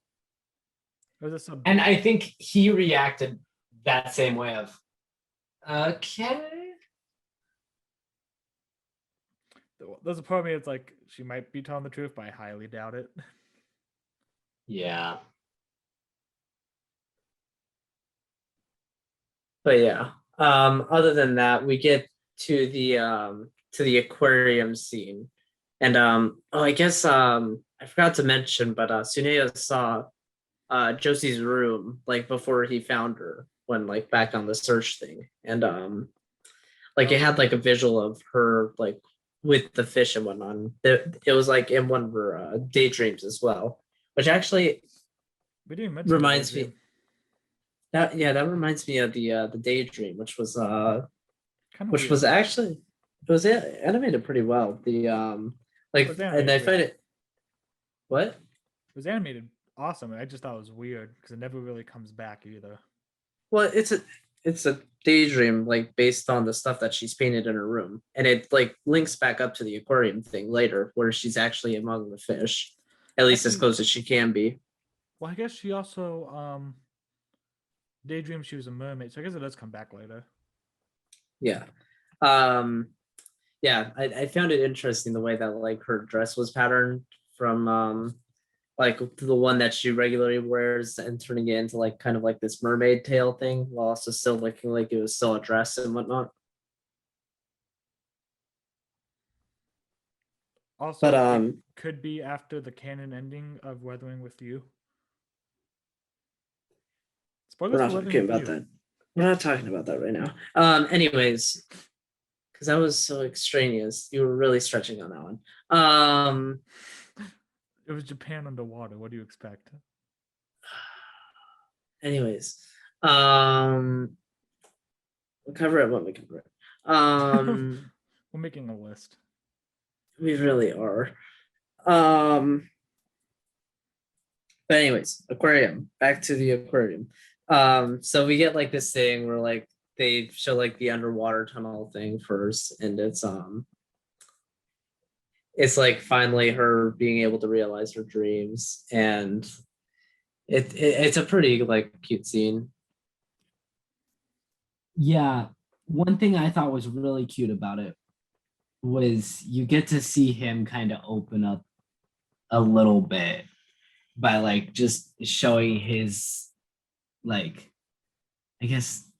It was just a And I think he reacted that same way of, okay. there's a part of me it's like she might be telling the truth, but I highly doubt it. Yeah. but yeah. Other than that, we get to the aquarium scene. And I guess I forgot to mention, but Tsuneo saw Josie's room like before he found her when like back on the search thing. And like it had like a visual of her like with the fish and whatnot. It was like in one of her daydreams as well, which actually We didn't mention reminds that, me that reminds me of the daydream, which was actually it was animated pretty well. The like was and I animated find weird. it what It was animated awesome. I just thought it was weird because it never really comes back either. well it's a daydream like based on the stuff that she's painted in her room, and it like links back up to the aquarium thing later where she's actually among the fish, at least as Actually- close as she can be. Well, I guess she also daydreamed she was a mermaid, so I guess it does come back later. Yeah. Yeah, I found it interesting the way that like her dress was patterned from like the one that she regularly wears and turning it into like kind of like this mermaid tail thing while also still looking like it was still a dress and whatnot. Also, But it could be after the canon ending of Weathering with You. we're Spoilers not for Weathering talking with about You. that. We're not talking about that right now. Anyways, because that was so extraneous. You were really stretching on that one. It was Japan underwater. What do you expect? Anyways, we'll cover it when we cover it. We're making a list. We really are. Um But anyways, aquarium. Back to the aquarium. So we get like this thing where like they show like the underwater tunnel thing first, and it's like finally her being able to realize her dreams, and it's a pretty like cute scene. Yeah, one thing I thought was really cute about it was you get to see him kind of open up a little bit by like just showing his like, I guess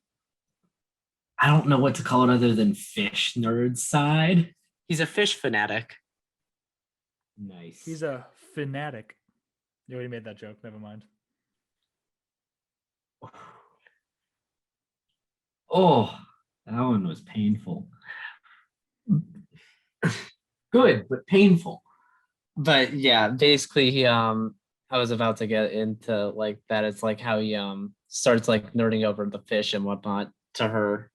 I don't know what to call it other than fish nerd side. He's a fish fanatic. Nice. He's a fanatic. You already made that joke. Never mind. Oh, that one was painful. Good, but painful. But yeah, basically he I was about to get into like that. It's like how he starts like nerding over the fish and whatnot to her.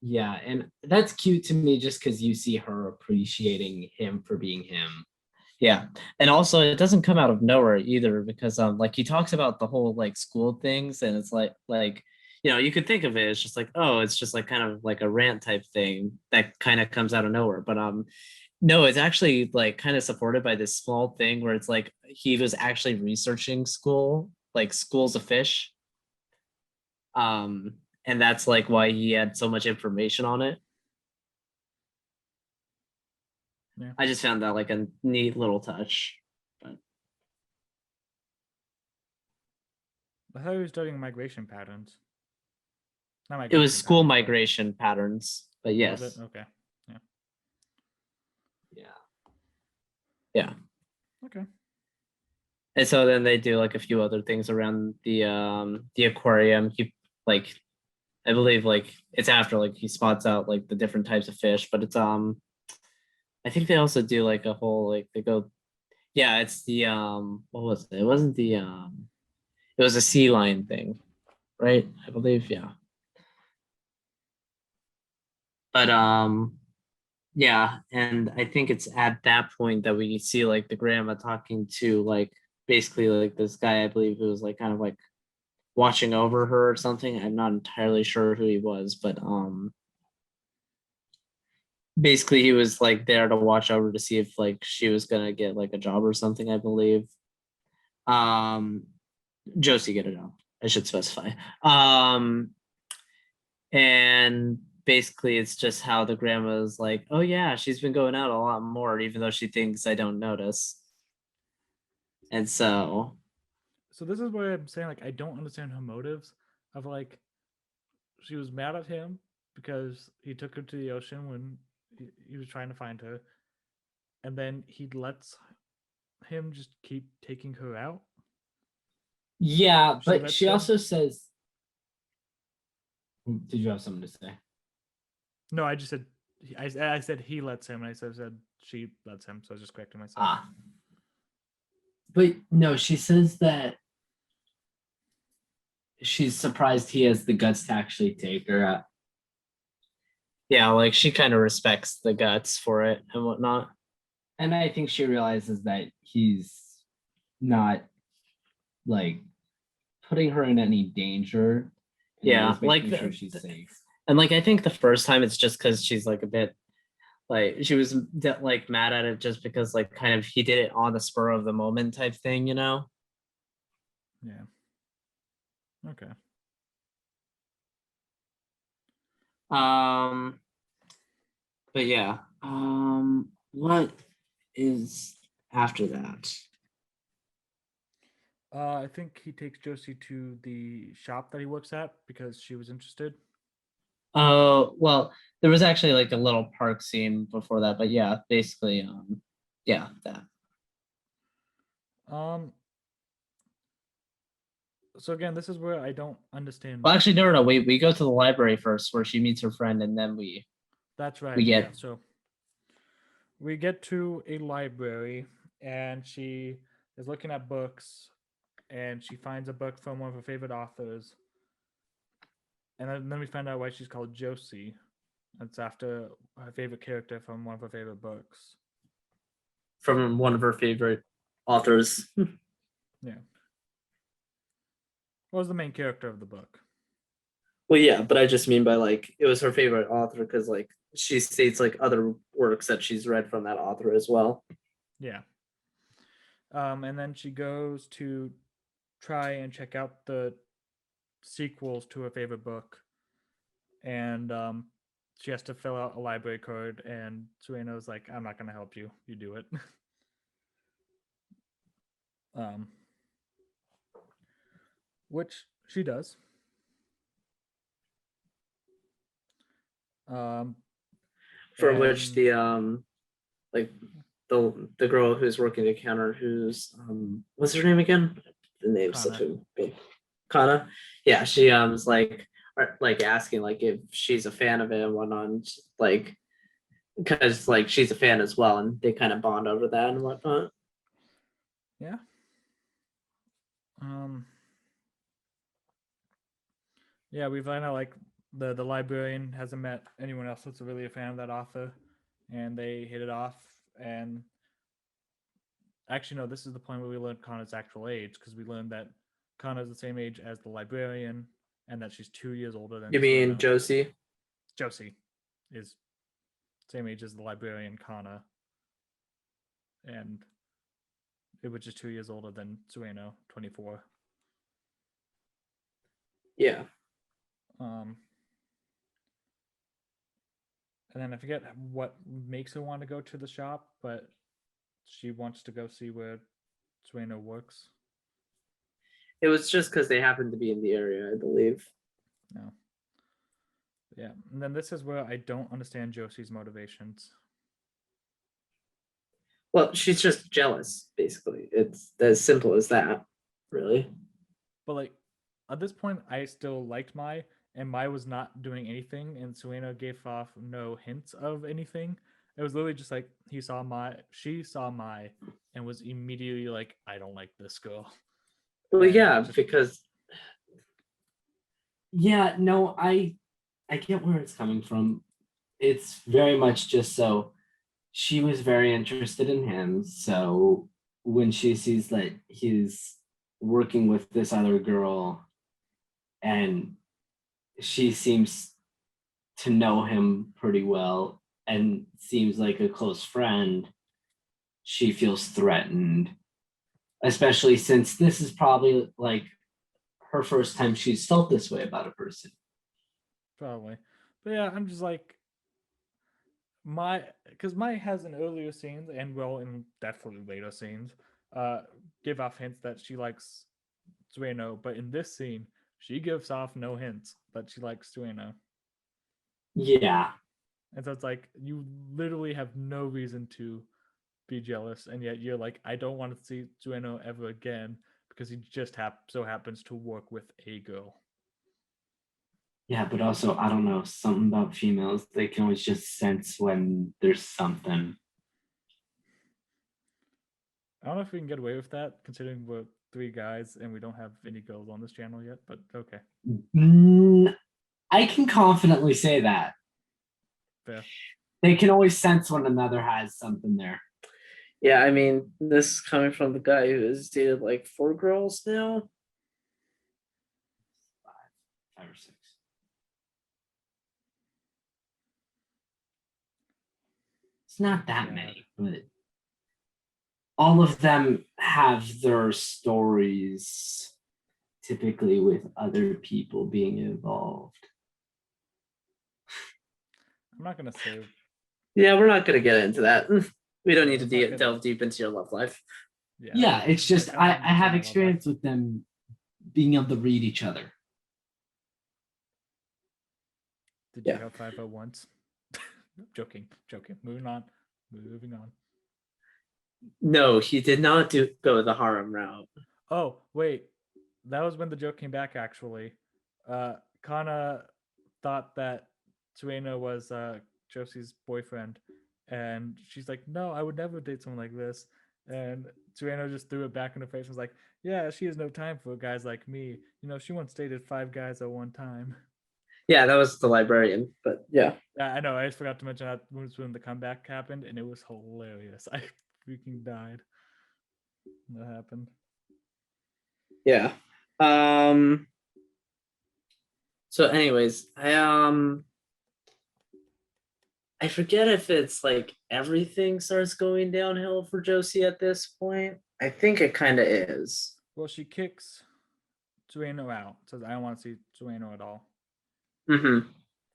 Yeah, and that's cute to me just because you see her appreciating him for being him. Yeah. And also it doesn't come out of nowhere either, because like he talks about the whole like school things, and it's like you could think of it as just like, oh, it's just like kind of like a rant type thing that kind of comes out of nowhere. But no, it's actually like kind of supported by this small thing where it's like he was actually researching schools of fish. And that's like why he had so much information on it. Yeah. I just found that like a neat little touch. But I thought he was studying migration patterns. Not it migration was school patterns, but- migration patterns. But Was yes. it? Okay. Yeah. Yeah. Okay. And so then they do like a few other things around the aquarium. He like I believe like it's after like he spots out like the different types of fish, but it's I think they also do like a whole like they go, yeah, it's the what was it? It wasn't the it was a sea lion thing, right? I believe, yeah. But yeah, and I think it's at that point that we see like the grandma talking to like basically like this guy, I believe, who was like kind of like watching over her or something. I'm not entirely sure who he was, but basically he was like there to watch over to see if like she was gonna get like a job or something, I believe. Um Josee get a job, I should specify. And basically it's just how the grandma's like, oh yeah, she's been going out a lot more, even though she thinks I don't notice. And so So this is where I'm saying like I don't understand her motives of like she was mad at him because he took her to the ocean when he was trying to find her, and then he lets him just keep taking her out. Yeah, She but lets she him- also says, did you have something to say? No, I just said I said he lets him, and I said she lets him. So I was just correcting myself. Ah. But no, she says that she's surprised he has the guts to actually take her out. yeah, like she kind of respects the guts for it and whatnot. And I think she realizes that he's not like putting her in any danger. And Yeah, he's making like sure she's safe. and like I think the first time it's just because she's like a bit like she was like mad at it just because like kind of he did it on the spur of the moment type thing, Yeah. Okay. But yeah, what is after that? I think he takes Josie to the shop that he works at because she was interested. Oh, well, there was actually like a little park scene before that, but yeah, basically, yeah, that. So again, this is where I don't understand. Well, actually, no, we go to the library first, where she meets her friend, and then we That's right. we get- Yeah. So we get to a library, and she is looking at books, and she finds a book from one of her favorite authors. And then we find out why she's called Josie. It's after her favorite character from one of her favorite books. from one of her favorite authors. Yeah. What was the main character of the book? Well, yeah, but I just mean by like it was her favorite author because like she states like other works that she's read from that author as well. Yeah. And then she goes to try and check out the sequels to her favorite book, and she has to fill out a library card, and Sueno's like, I'm not gonna help you. You do it. um, which she does. From which And the like the girl who's working the counter who's what's her name again? The name's such Kana. a big Kana. Yeah, she is like asking like if she's a fan of it and whatnot, and like because like she's a fan as well, and they kind of bond over that and whatnot. Yeah. Yeah, we find out like the librarian hasn't met anyone else that's really a fan of that author, and they hit it off. And actually, no, this is the point where we learned Kana's actual age, because we learned that Kana is the same age as the librarian, and that she's 2 years older than You mean Sueno. Josee? Josee is same age as the librarian Kana, and it was just 2 years older than Sueno, 24. Yeah. And then I forget what makes her want to go to the shop, but she wants to go see where Sueno works. It was just because they happened to be in the area, I believe. No. Yeah. And then this is where I don't understand Josee's motivations. Well, she's just jealous, basically. It's as simple as that, really. But like at this point I still liked Mai, and Mai was not doing anything, and Sueno gave off no hints of anything. It was literally just like she saw Mai and was immediately like, I don't like this girl. Well, And yeah, just- because Yeah, no, I get where it's coming from. It's very much just so she was very interested in him. So when she sees that he's working with this other girl and she seems to know him pretty well and seems like a close friend, she feels threatened, especially since this is probably like her first time she's felt this way about a person. Probably. But yeah, I'm just like because Mai has in earlier scenes and well in definitely later scenes, give off hints that she likes Sueno, but in this scene, she gives off no hints that she likes Sueno. Yeah. And so it's like you literally have no reason to be jealous, and yet you're like, I don't want to see Sueno ever again because he just so happens to work with a girl. Yeah, but also I don't know, something about females, they can always just sense when there's something. I don't know if we can get away with that considering we're three guys and we don't have any girls on this channel yet, but okay. I can confidently say that. Fair. They can always sense when another has something there. yeah, I mean, this is coming from the guy who has dated like 4 girls now. 5 or 6. It's not that Yeah. many, but all of them have their stories, typically with other people being involved. I'm not gonna say Yeah, we're not gonna get into that. We don't need to Let's not get- delve deep into your love life. Yeah, it's just like, I don't have understand experience with them being able to read each other. Did Yeah. you have 5 at once? Joking. Moving on. No, he did not go the harem route. Oh, wait. That was when the joke came back, actually. Kana thought that Sueno was Josie's boyfriend. And she's like, no, I would never date someone like this. And Sueno just threw it back in her face and was like, yeah, she has no time for guys like me. You know, she once dated 5 guys at one time. Yeah, that was the librarian, but yeah. Yeah, I know. I just forgot to mention that was when the comeback happened, and it was hilarious. I freaking died when that happened. Yeah. So anyways, I forget if it's like everything starts going downhill for Josie at this point. I think it kind of is. Well, she kicks Sueno out. Says, "I don't want to see Sueno at all." Mm-hmm.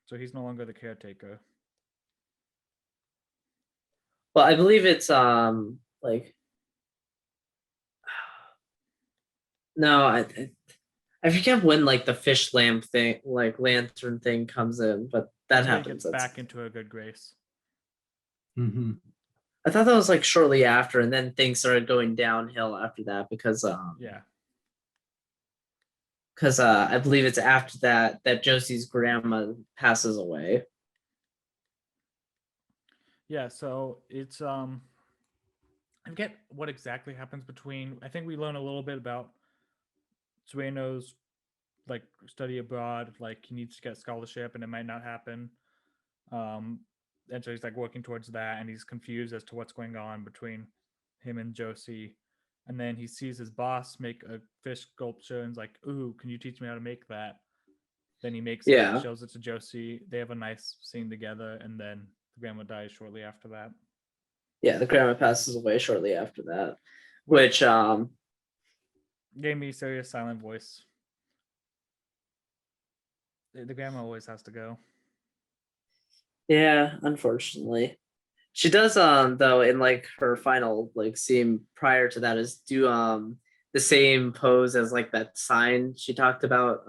So he's no longer the caretaker. Well, I believe it's like no, I forget when like the fish lamp thing, like lantern thing comes in, but that That's when he happens. gets back into a good grace. Mm-hmm. I thought that was like shortly after, and then things started going downhill after that because Yeah. because I believe it's after that that Josie's grandma passes away. Yeah, so it's I forget what exactly happens between. I think we learn a little bit about Sueno's like study abroad, like he needs to get a scholarship and it might not happen. Um and so he's like working towards that and he's confused as to what's going on between him and Josie. And then he sees his boss make a fish sculpture and is like, "Ooh, can you teach me how to make that?" Then he makes it, Yeah, shows it to Josie. They have a nice scene together, and then the grandma dies shortly after that. yeah. The grandma passes away shortly after that, Which which gave me serious silent voice. The grandma always has to go. yeah, unfortunately. She does though in like her final like scene prior to that is do the same pose as like that sign she talked about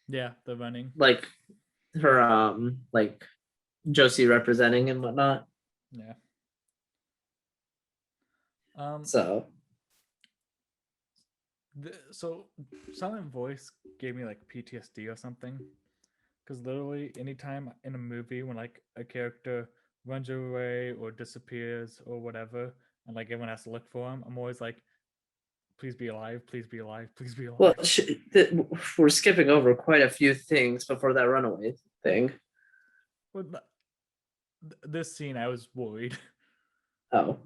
Yeah, the running. like her like Josie representing and whatnot. Yeah. Um. So So silent voice gave me like PTSD or something. Because literally, anytime in a movie when like a character runs away or disappears or whatever, and like everyone has to look for him, I'm always like, "Please be alive! Please be alive! Please be alive!" well we're skipping over quite a few things before that runaway thing. But this scene, I was worried. Oh.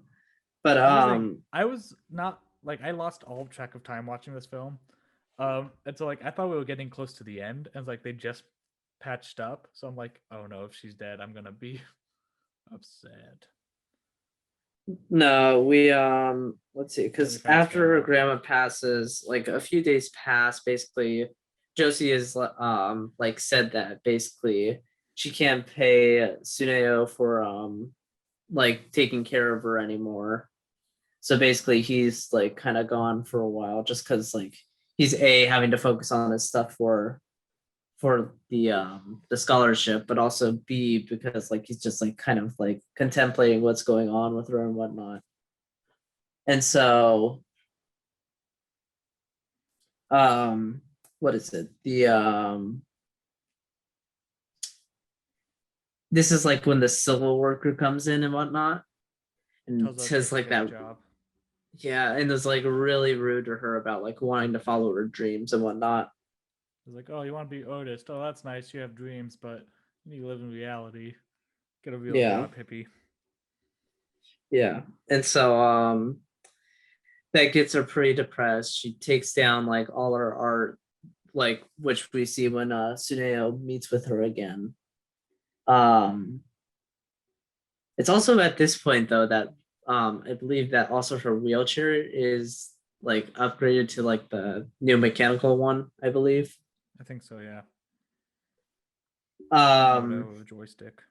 But Here's the thing: I was not like I lost all track of time watching this film, and so like I thought we were getting close to the end, and it's like they just patched up. So I'm like, oh no, if she's dead, I'm gonna be upset. no, we let's see, Then we because find his after her grandma. grandma passes, like a few days pass, basically, Josie is like said that basically she can't pay Suneo for like taking care of her anymore. So basically he's like kind of gone for a while just because like he's a having to focus on his stuff for the scholarship, but also B because like he's just like kind of like contemplating what's going on with her and whatnot. And so what is it? The this is like when the civil worker comes in and whatnot and Tells her to says take a like fish that, job. yeah, and is like really rude to her about like wanting to follow her dreams and whatnot. It's like, oh, you want to be artist? Oh, that's nice. You have dreams, but you need to live in reality. Get a real Yeah, job, hippie. yeah. And so that gets her pretty depressed. She takes down like all her art, like which we see when Suneo meets with her again. Um it's also at this point though that I believe that also her wheelchair is like upgraded to like the new mechanical one, I believe. I think so. Yeah. Um Moto joystick.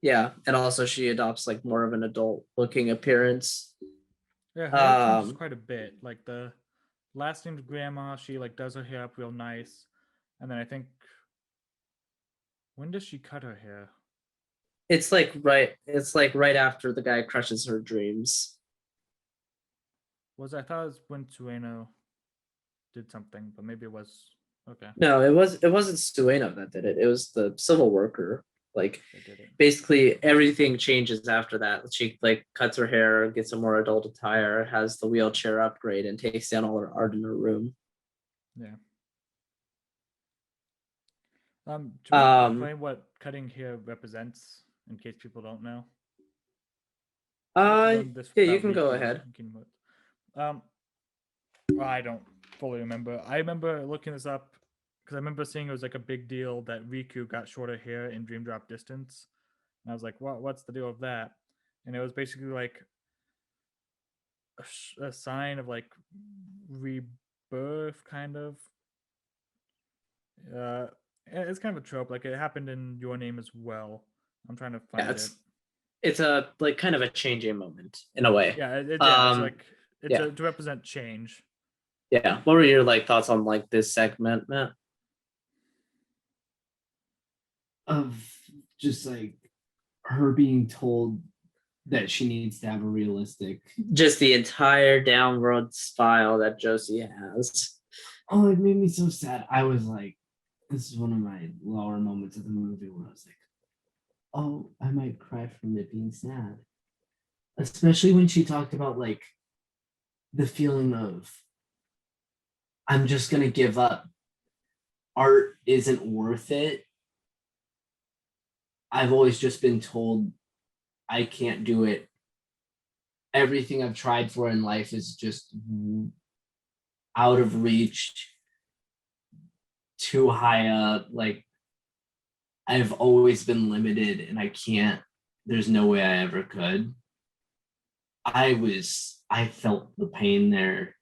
yeah, and also she adopts like more of an adult looking appearance. Yeah, her hair changes Um quite a bit. Like the last named grandma, she like does her hair up real nice, and then I think when does she cut her hair? it's like right after the guy crushes her dreams. I thought it was when Sueno did something, but maybe it was okay. No, it wasn't Sueno that did it. It was the civil worker. Like They did it. basically everything changes after that. She like cuts her hair, gets a more adult attire, has the wheelchair upgrade, and takes down all her art in her room. Yeah. Do we Um explain what cutting hair represents in case people don't know? uh Learn this yeah, you without can go reading ahead. Well, I don't. fully remember. I remember looking this up because I remember seeing it was like a big deal that Riku got shorter hair in Dream Drop Distance, and I was like, What's the deal with that?" And it was basically like a sign of like rebirth, kind of. It's kind of a trope. Like it happened in Your Name as well. I'm trying to find Yeah, it. it's a like kind of a changing moment in a way. Yeah, it's like yeah. to represent change. Yeah. What were your like thoughts on like this segment, Matt? Of just like her being told that she needs to have a realistic. Just the entire downward spiral that Josee has. Oh, it made me so sad. I was like, this is one of my lower moments of the movie where I was like, oh, I might cry from it being sad. Especially when she talked about like the feeling of I'm just gonna give up. Art isn't worth it. I've always just been told I can't do it. Everything I've tried for in life is just out of reach, too high up. Like I've always been limited and I can't, there's no way I ever could. I felt the pain there.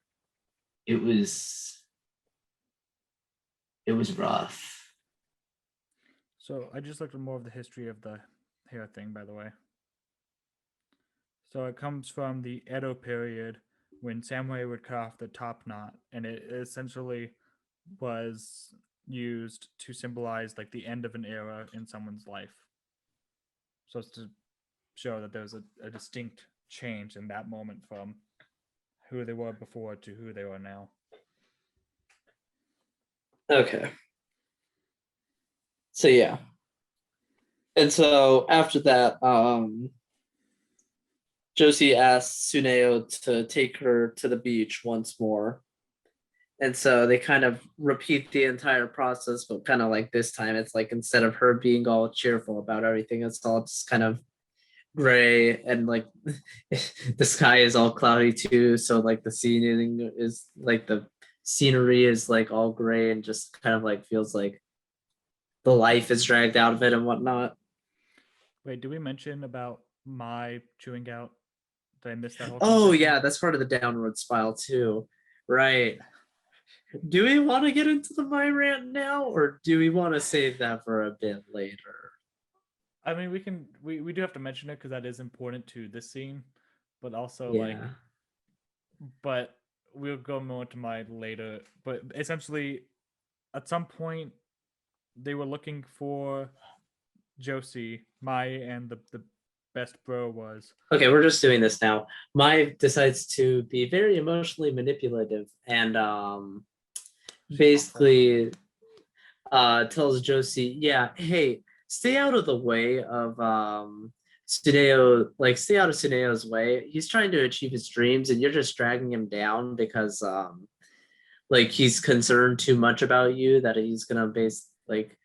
It was rough. So I just looked at more of the history of the hair thing, by the way. So it comes from the Edo period when samurai would cut off the top knot, and it essentially was used to symbolize like the end of an era in someone's life. So it's to show that there's a distinct change in that moment from who they were before to who they are now. Okay. So yeah. And so after that, Josee asks Tsuneo to take her to the beach once more. And so they kind of repeat the entire process, but kind of like this time, it's like instead of her being all cheerful about everything, it's all just kind of gray and like the sky is all cloudy too. So like the scenery is like the scenery is like all gray and just kind of like feels like the life is dragged out of it and whatnot. Wait, did we mention about my chewing out? Did I miss that whole Oh conversation? yeah, that's part of the downward spiral too. Right. Do we want to get into the my rant now, or do we want to save that for a bit later? I mean, we do have to mention it because that is important to this scene, but also like, Yeah. but we'll go more into my later. But essentially, at some point, they were looking for Josee, Mai, and the best bro was. Okay, we're just doing this now. Mai decides to be very emotionally manipulative and basically tells Josee, yeah, hey, stay out of the way of Tsuneo, like stay out of Tsuneo's way. He's trying to achieve his dreams and you're just dragging him down because like he's concerned too much about you that he's gonna base like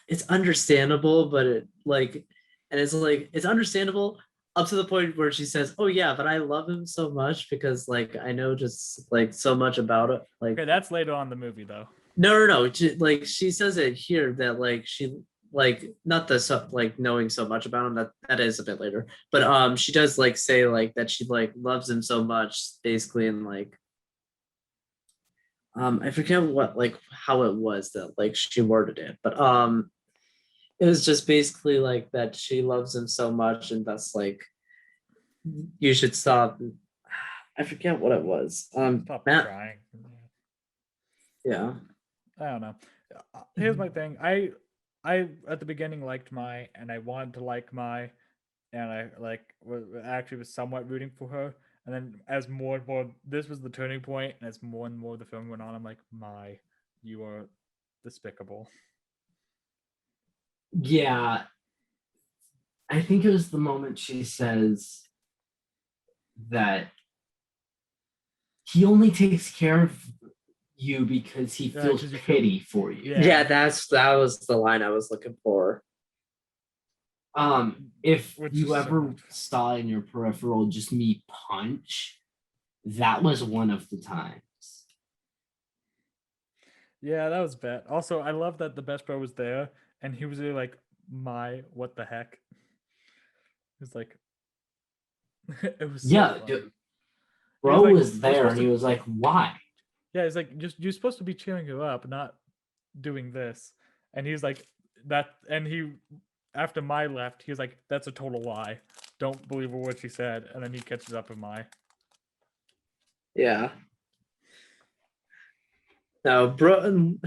it's understandable, but it like and it's like it's understandable up to the point where she says, oh yeah, but I love him so much because like I know just like so much about it. Like Okay, that's later on in the movie though. no. Like she says it here that like she like not the stuff like knowing so much about him that is a bit later, but she does like say like that she like loves him so much basically and like I forget what like how it was that like she worded it, but it was just basically like that she loves him so much and that's like you should stop. I forget what it was. Stop Matt, crying. yeah. I don't know. Here's my thing. I at the beginning liked Mai, and I wanted to like Mai, and I like actually was somewhat rooting for her. And then as more and more, this was the turning point, and as more and more the film went on, I'm like, Mai, you are despicable. Yeah, I think it was the moment she says that he only takes care of you because he Yeah, feels 'cause you feel- pity for you. Yeah, that was the line I was looking for. If Which you is so ever much. saw in your peripheral just me punch, that was one of the times. Yeah, that was bad. Also, I love that the best bro was there, and he was really like, "My, what the heck?" It was like, it was so Yeah, funny. dude, He was bro like, was "You're there supposed and to." he was like, why? Yeah, it's like you're supposed to be cheering her up, not doing this. And he's like that, and he after Mai left, he was like, "That's a total lie. Don't believe a word she said." And then he catches up with Mai. Yeah. No, bro. And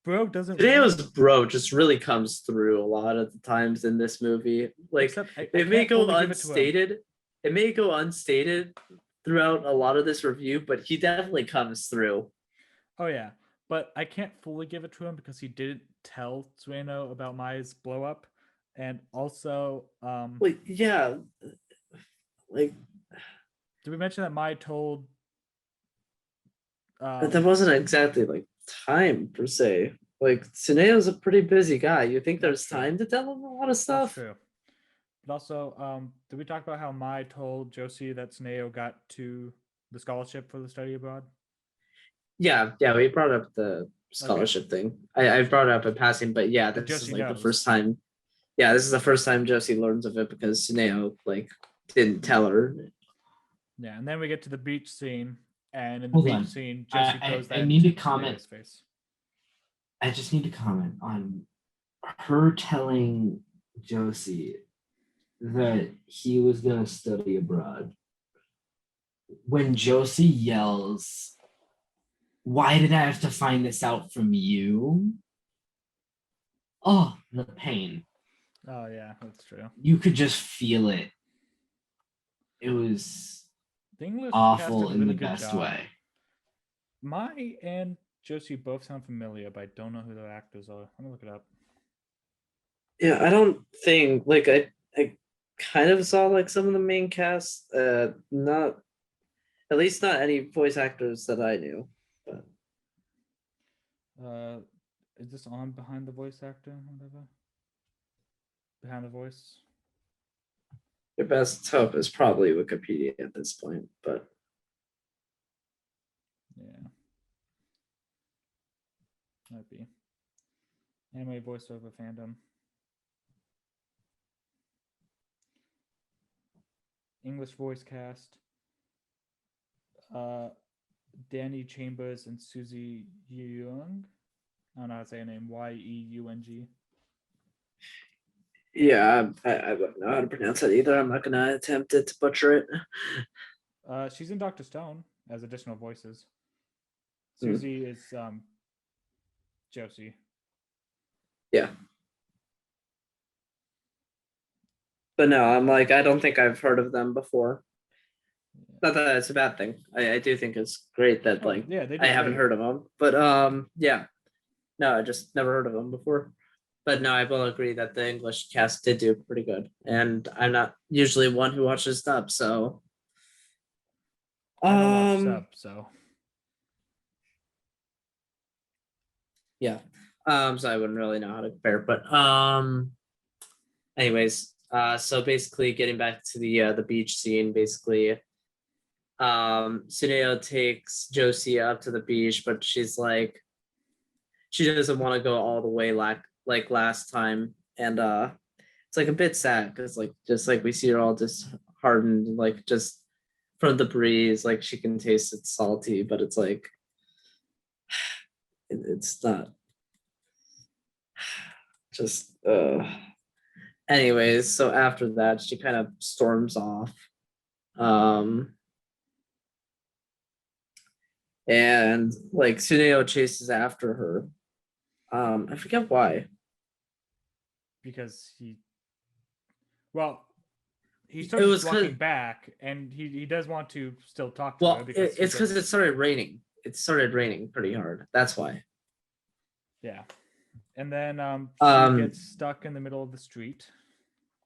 bro doesn't Tadeo's really, bro just really comes through a lot of the times in this movie. Like except I it may can't go fully give it to him. unstated. It may go unstated throughout a lot of this review, but he definitely comes through. Oh yeah, but I can't fully give it to him because he didn't tell Sueno about Mai's blow up, and also, Like, yeah, like did we mention that Mai told? that wasn't exactly like time per se. Like Tsuneyo's a pretty busy guy. You think That's there's true. time to tell him a lot of That's stuff? true. But also, did we talk about how Mai told Josie that Suneo got to the scholarship for the study abroad? Yeah, we brought up the Okay. scholarship thing. I brought it up in passing, but yeah, But this is Josie like the knows. first time. Yeah, this is the first time Josie learns of it because Tsuneo like didn't tell her. Yeah, and then we get to the beach scene, and in the Hold beach on. scene, I- Josie I- throws I that need to into comment. Suneo's face. I just need to comment on her telling Josie that he was gonna study abroad. When Josie yells, "Why did I have to find this out from you?" Oh, the pain. Oh yeah, that's true. You could just feel it. It was The English cast awful did a in really the good best job. way. Mai and Josie both sound familiar, but I don't know who the actors are. Let me look it up. Yeah, I don't think like I kind of saw like some of the main cast. Not at least not any voice actors that I knew. But Is this on behind the voice actor? Whatever. Behind the voice. your best hope is probably Wikipedia at this point. But Yeah. Might be. Anime voiceover fandom. English voice cast. Danny Chambers and Susie Yeung. I don't know how to say her name. Yeung. yeah, I wouldn't know how to pronounce that either. I'm not gonna attempt it to butcher it. She's in Doctor Stone as additional voices. Hmm. Susie is Josie. Yeah. But no, I'm like, I don't think I've heard of them before. Not that it's a bad thing. I do think it's great that Oh, like yeah, they I did haven't great. heard of them. But yeah. No, I just never heard of them before. But no, I will agree that the English cast did do pretty good. And I'm not usually one who watches dub, so I don't watch sub, so yeah. So I wouldn't really know how to compare. But anyways, so basically getting back to the beach scene, basically Suneo takes Josie up to the beach, but she's like she doesn't want to go all the way like last time. And it's like a bit sad because like just like we see her all disheartened, like just from the breeze, like she can taste it's salty, but it's like it's not just anyways, so after that she kind of storms off. Um and like Suneo chases after her. I forget why. because he It starts was walking back, and he does want to still talk to her well, because it's because it started raining. It started raining pretty hard. That's why. yeah. And then she Um, gets stuck in the middle of the street.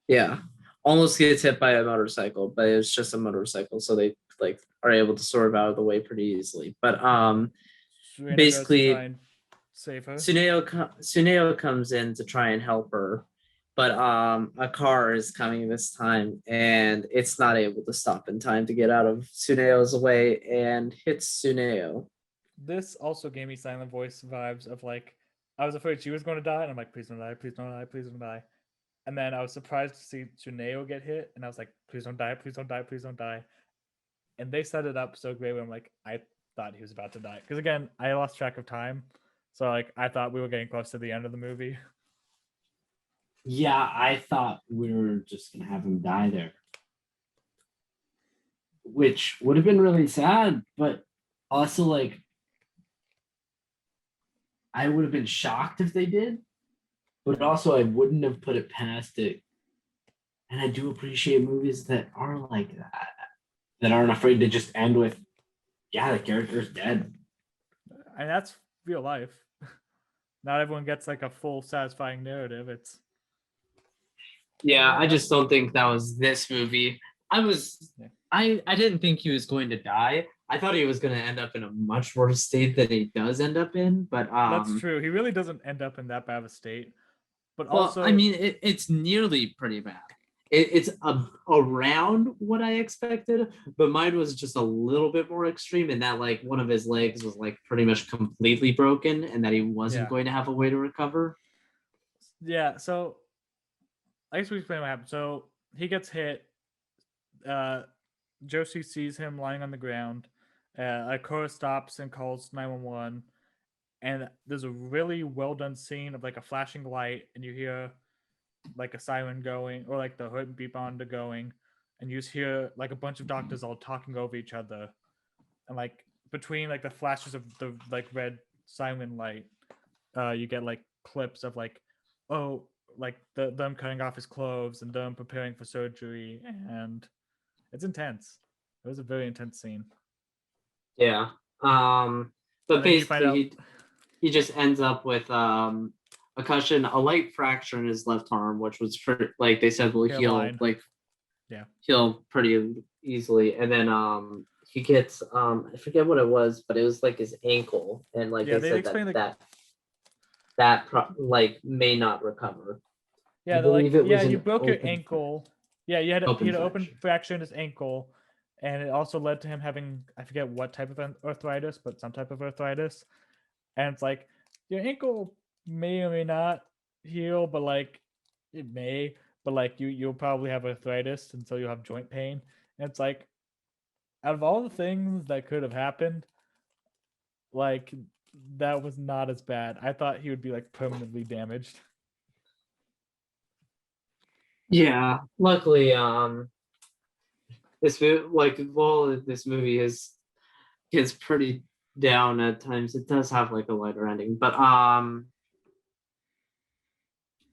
yeah, almost gets hit by a motorcycle, but it's just a motorcycle, so they like are able to swerve out of the way pretty easily. But Suena goes to basically, try and save her. Suneo comes in to try and help her, but a car is coming this time, and it's not able to stop in time to get out of Suneo's way and hits Suneo. this also gave me silent voice vibes of like I was afraid she was going to die, and I'm like, please don't die, please don't die, please don't die. And then I was surprised to see Tsuneo get hit, and I was like, please don't die, please don't die, please don't die. And they set it up so great where I'm like, I thought he was about to die. Because again, I lost track of time. So like I thought we were getting close to the end of the movie. Yeah, I thought we were just gonna have him die there, which would have been really sad, but also like I would have been shocked if they did, but also I wouldn't have put it past it. And I do appreciate movies that are like that aren't afraid to just end with, yeah, the character's dead. And that's real life. Not everyone gets like a full satisfying narrative. It's Yeah, I just don't think that was this movie. Yeah. I didn't think he was going to die. I thought he was going to end up in a much worse state than he does end up in. But that's true. He really doesn't end up in that bad of a state. But well, also I mean, it's nearly pretty bad. It's around what I expected, but mine was just a little bit more extreme in that like one of his legs was like pretty much completely broken, and that he wasn't Yeah. going to have a way to recover. yeah, so I guess we explain what happened. So he gets hit. Josee sees him lying on the ground. Akora stops and calls 911. And there's a really well done scene of like a flashing light, and you hear like a siren going, or like the hood and beep on to going, and you just hear like a bunch of doctors all talking over each other, and like between like the flashes of the like red siren light, you get like clips of like, oh, like them cutting off his clothes and them preparing for surgery, and it's intense. It was a very intense scene. Yeah. And But then you find basically, out, he just ends up with a concussion, a light fracture in his left arm, which was for like they said will heal Hairline. like Yeah. heal pretty easily. And then he gets I forget what it was, but it was like his ankle, and like Yeah, they they said explain, like- that like may not recover. yeah, I they're like, believe it yeah, was you an broke your open ankle. Yeah, you had Open he had an open fracture. fracture in his ankle, and it also led to him having, I forget what type of arthritis, but some type of arthritis. And it's like your ankle may or may not heal, but like it may, but like you'll probably have arthritis, and so you'll have joint pain. And it's like out of all the things that could have happened, like that was not as bad. I thought he would be like permanently damaged. Yeah. Luckily, this like while this movie is gets pretty down at times, it does have like a lighter ending. But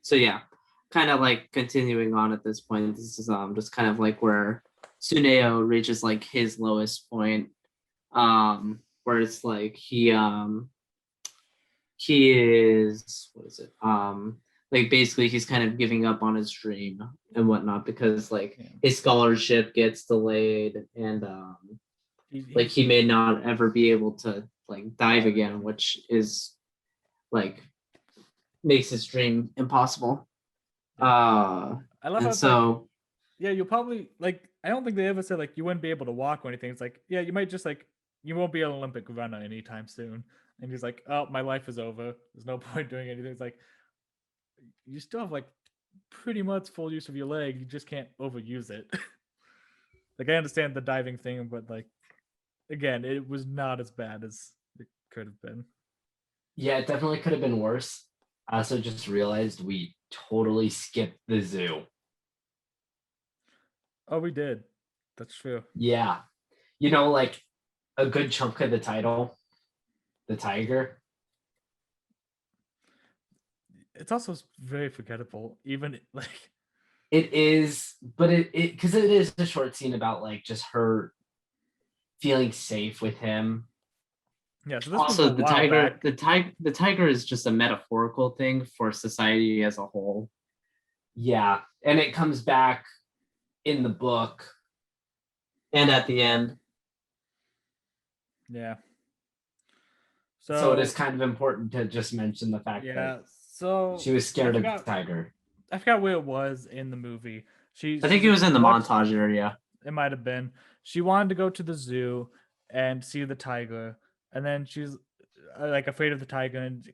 so yeah, kind of like continuing on at this point. This is just kind of like where Tsuneo reaches like his lowest point. Where it's like he is, what is it? Like basically he's kind of giving up on his dream and whatnot because like Yeah. his scholarship gets delayed, and like he may not ever be able to like dive again, which is like makes his dream impossible. I love how And it's like, so yeah, you'll probably like, I don't think they ever said like you wouldn't be able to walk or anything. It's like, yeah, you might just like, you won't be an Olympic runner anytime soon. And he's like, oh, my life is over. There's no point doing anything. It's like, you still have like pretty much full use of your leg. You just can't overuse it. Like I understand the diving thing, but like again, it was not as bad as it could have been. Yeah, it definitely could have been worse. I also just realized we totally skipped the zoo. Oh, we did. That's true. Yeah. You know, like a good chunk of the title, the tiger. It's also very forgettable. Even like, It is, but it because it is a short scene about like just her feeling safe with him. yeah. So this also was a while back. the tiger is just a metaphorical thing for society as a whole. Yeah. And it comes back in the book. And at the end, Yeah. So it is kind of important to just mention the fact yeah. that So she was scared I of the forgot- tiger. I forgot where it was in the movie. I think it was in the watched- montage area. It might have been. She wanted to go to the zoo and see the tiger, and then she's like afraid of the tiger, and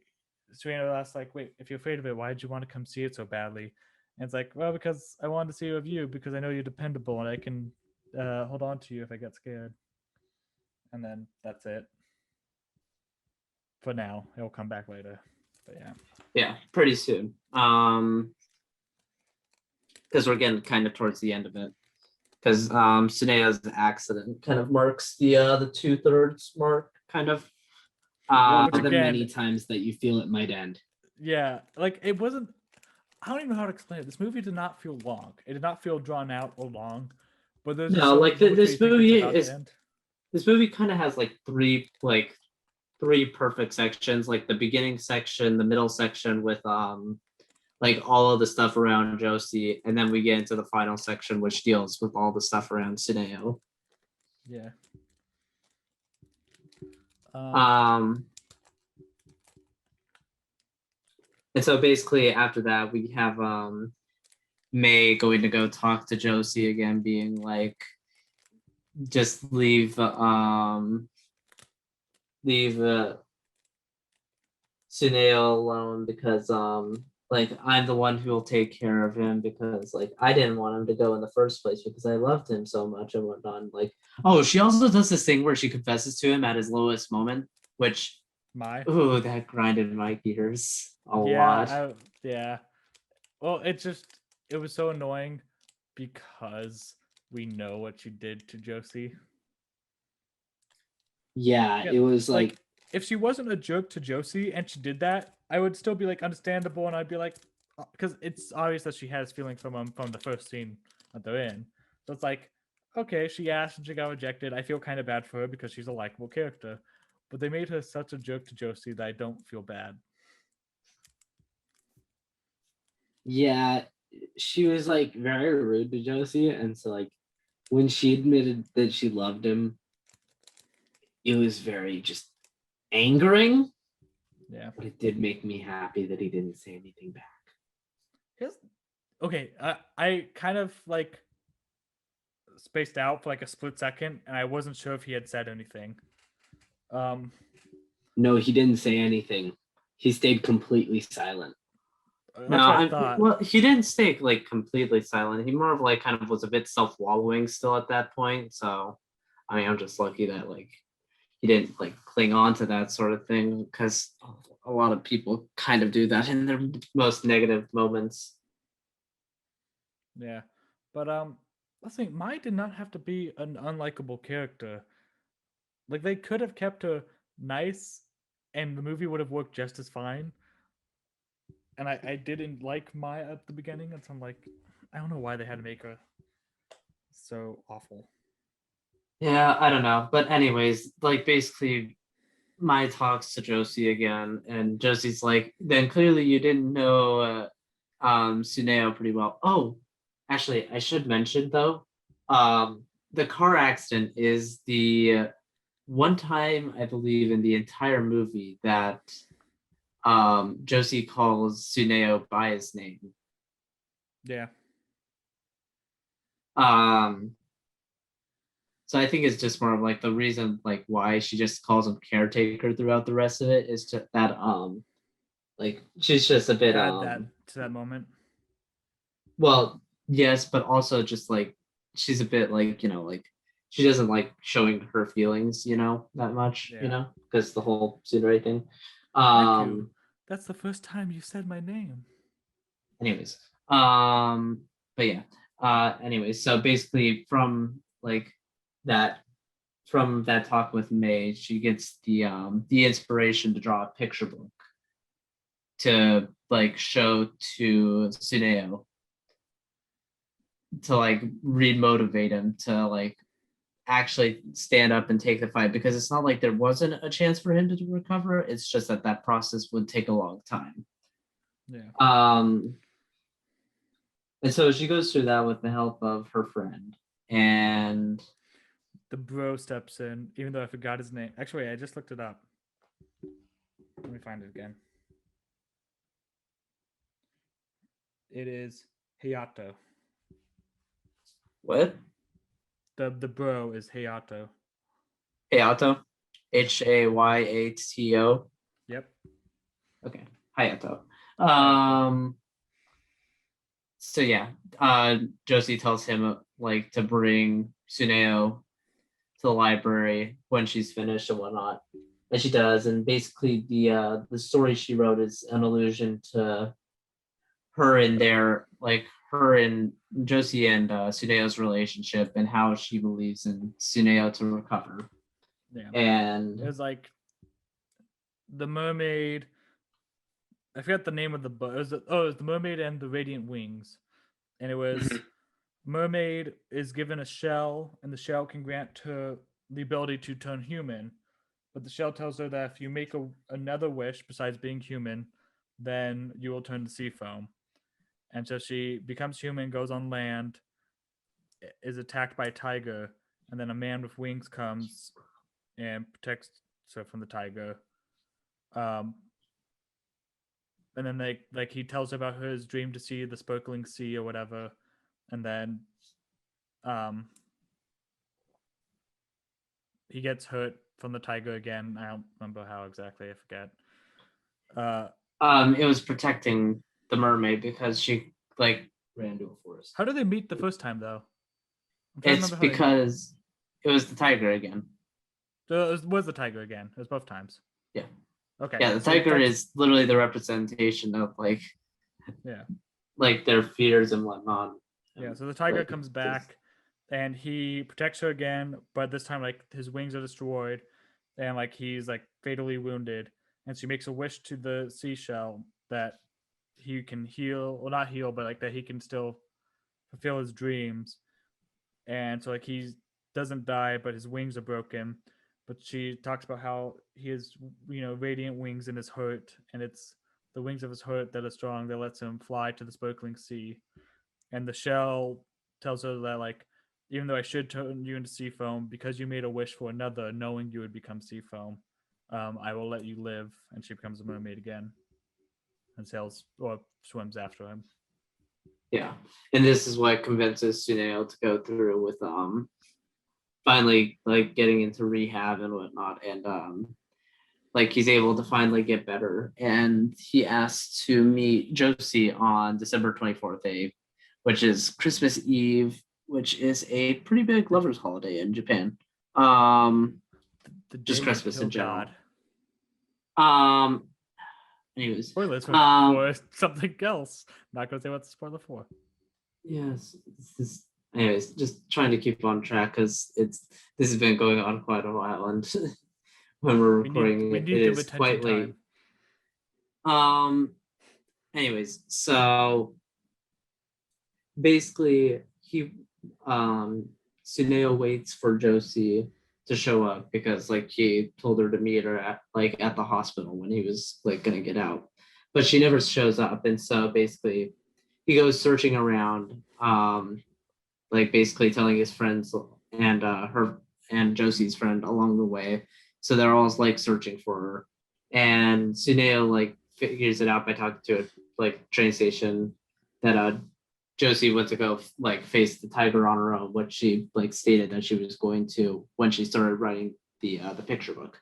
Serena asks like, "Wait, if you're afraid of it, why did you want to come see it so badly?" And it's like, "Well, because I wanted to see it with you because I know you're dependable and I can hold on to you if I get scared." And then that's it. For now, it'll come back later. But yeah. Yeah, pretty soon. Because we're getting kind of towards the end of it. Because Suneo's accident kind of marks the 2/3 mark, kind of. One Which of the again- many times that you feel it might end. Yeah, like it wasn't. I don't even know how to explain it. This movie did not feel long. It did not feel drawn out or long. But there's No, just so like many moments where this you think movie it's about to is end. this movie kind of has three perfect sections, like the beginning section, the middle section with like all of the stuff around Josee, and then we get into the final section which deals with all the stuff around Suneo. Yeah. And so basically after that we have May going to go talk to Josee again, being like, just leave Suneo alone because like I'm the one who will take care of him because like I didn't want him to go in the first place because I loved him so much and whatnot. And, like, oh, she also does this thing where she confesses to him at his lowest moment, which that grinded my gears a lot. Yeah. Well, it was so annoying because we know what she did to Josee. Yeah, Yeah, it was like if she wasn't a jerk to Josee and she did that, I would still be like understandable, and I'd be like, because it's obvious that she has feelings from him from the first scene that they're in. So it's like, okay, she asked and she got rejected. I feel kind of bad for her because she's a likable character, but they made her such a jerk to Josee that I don't feel bad. yeah, she was like very rude to Josee, and so like when she admitted that she loved him, it was very just angering. Yeah. But it did make me happy that he didn't say anything back. Okay, I kind of like spaced out for like a split second, and I wasn't sure if he had said anything. No, he didn't say anything. He stayed completely silent. That's what I thought. Well, he didn't stay like completely silent. He more of like kind of was a bit self-wallowing still at that point. So, I mean, I'm just lucky that like he didn't like cling on to that sort of thing because a lot of people kind of do that in their most negative moments. Yeah, but let's think. Mai did not have to be an unlikable character. Like they could have kept her nice, and the movie would have worked just as fine. And I didn't like Mai at the beginning, and so I'm like, I don't know why they had to make her so awful. Yeah, I don't know. But anyways, like basically Mai talks to Josee again, and Josie's like, then clearly you didn't know Suneo pretty well. Oh, actually, I should mention though, the car accident is the one time I believe in the entire movie that Josee calls Suneo by his name. Yeah. So I think it's just more of like the reason like why she just calls him caretaker throughout the rest of it is just that like she's just a bit Add that to that moment. well, yes, but also just like she's a bit like, like she doesn't like showing her feelings, that much, Yeah. because the whole Tsunade thing. Riku, that's the first time you said my name. Anyways, but yeah. Anyways, so basically from that talk with May, she gets the inspiration to draw a picture book to like show to Suneo to like remotivate him to like actually stand up and take the fight, because it's not like there wasn't a chance for him to recover, it's just that process would take a long time. And so she goes through that with the help of her friend, and the bro steps in, even though I forgot his name. Actually, I just looked it up. Let me find it again. It is Hayato. what? The bro is Hayato. Hayato? Hayato. Yep. Okay, Hayato. So yeah, Josee tells him like to bring Tsuneo to the library when she's finished and whatnot, and she does. And basically, the story she wrote is an allusion to her and her and Josee and Tsuneo's relationship and how she believes in Tsuneo to recover. Yeah. And It was like the mermaid. I forgot the name of the book. It was the Mermaid and the Radiant Wings, and it was mermaid is given a shell, and the shell can grant her the ability to turn human. But the shell tells her that if you make another wish besides being human, then you will turn to sea foam. And so she becomes human, goes on land, is attacked by a tiger, and then a man with wings comes and protects her from the tiger. And then he tells her about his dream to see the sparkling sea or whatever, and then he gets hurt from the tiger again. I don't remember how exactly. I forget. It was protecting the mermaid because she like ran into a forest. How did they meet the first time though? It's because it was the tiger again. So it was the tiger again. It was both times. Yeah. Okay. Yeah, the tiger is literally the representation of like their fears and whatnot. Yeah, so the tiger comes back and he protects her again, but this time like his wings are destroyed and like he's like fatally wounded. And she makes a wish to the seashell that he can heal, well not heal, but like that he can still fulfill his dreams. And so like he doesn't die, but his wings are broken. But she talks about how he has, radiant wings in his heart, and it's the wings of his heart that are strong that lets him fly to the sparkling sea. And the shell tells her that like, even though I should turn you into sea foam, because you made a wish for another, knowing you would become sea foam, I will let you live. And she becomes a mermaid again, and sails or swims after him. Yeah, and this is what convinces Tsuneo to go through with finally like getting into rehab and whatnot, and like he's able to finally get better, and he asks to meet Josee on December 24th, which is Christmas Eve, which is a pretty big lovers' holiday in Japan. Just Christmas in general. Anyways, spoilers for something else. Not gonna say what the spoiler for. Yes, anyways, just trying to keep on track because this has been going on quite a while, and when we're recording it is quite late. Anyways, so basically Tsuneo waits for Josee to show up because like he told her to meet her at the hospital when he was like gonna get out, but she never shows up, and so basically he goes searching around, like basically telling his friends and her and Josee's friend along the way, so they're all like searching for her, and Tsuneo like figures it out by talking to a like train station that Josee went to go like face the tiger on her own, which she like stated that she was going to when she started writing the picture book.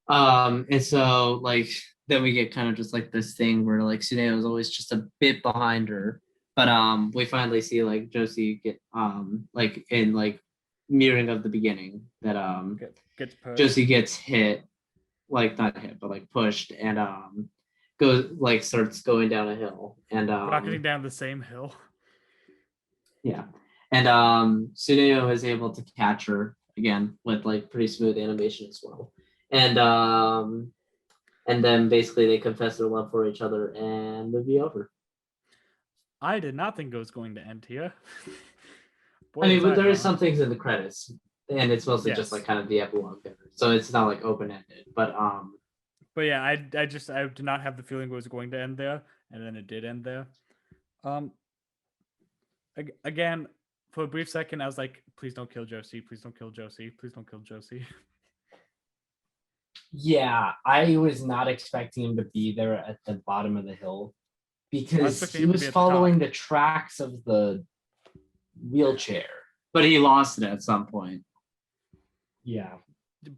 And so like then we get kind of just like this thing where like Tsuneo is always just a bit behind her, but we finally see like Josee get like in like mirroring of the beginning that gets Josee gets hit, like not hit but like pushed, and starts going down a hill, and rocketing down the same hill. Yeah, and Tsuneo is able to catch her again with like pretty smooth animation as well, and then basically they confess their love for each other and movie over. I did not think it was going to end here. I mean, but there is some things in the credits, and it's mostly just like kind of the epilogue there, so it's not like open ended. But yeah, I did not have the feeling it was going to end there, and then it did end there. Again, for a brief second, I was like, please don't kill Josee. Please don't kill Josee. Please don't kill Josee. Yeah, I was not expecting him to be there at the bottom of the hill because he was following the tracks of the wheelchair. But he lost it at some point. Yeah.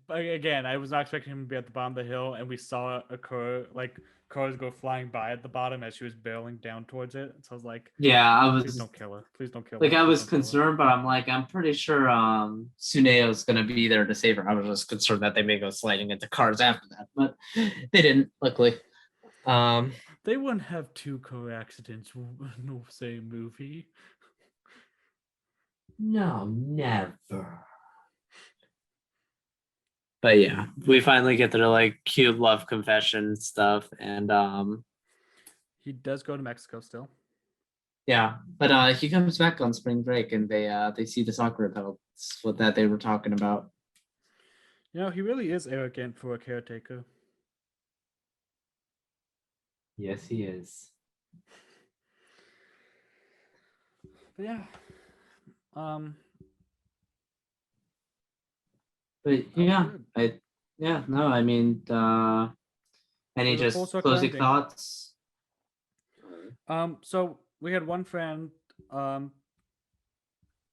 again, I was not expecting him to be at the bottom of the hill, and we saw a car, like cars go flying by at the bottom as she was barreling down towards it. So I was like, Yeah, I please was don't kill her. Please don't kill like, her. I Please was don't kill her." concerned, but I'm like, I'm pretty sure Suneo's gonna be there to save her. I was just concerned that they may go sliding into cars after that, but they didn't, luckily. They wouldn't have 2 car accidents in the same movie. No, never. But yeah, we finally get their like cute love confession stuff, and He does go to Mexico still. yeah, but he comes back on spring break, and they see the soccer adults, what that they were talking about. You know, he really is arrogant for a caretaker. Yes, he is. But yeah. But that was yeah, good. I mean, any It was a full just circle closing ending. thoughts? So we had one friend. I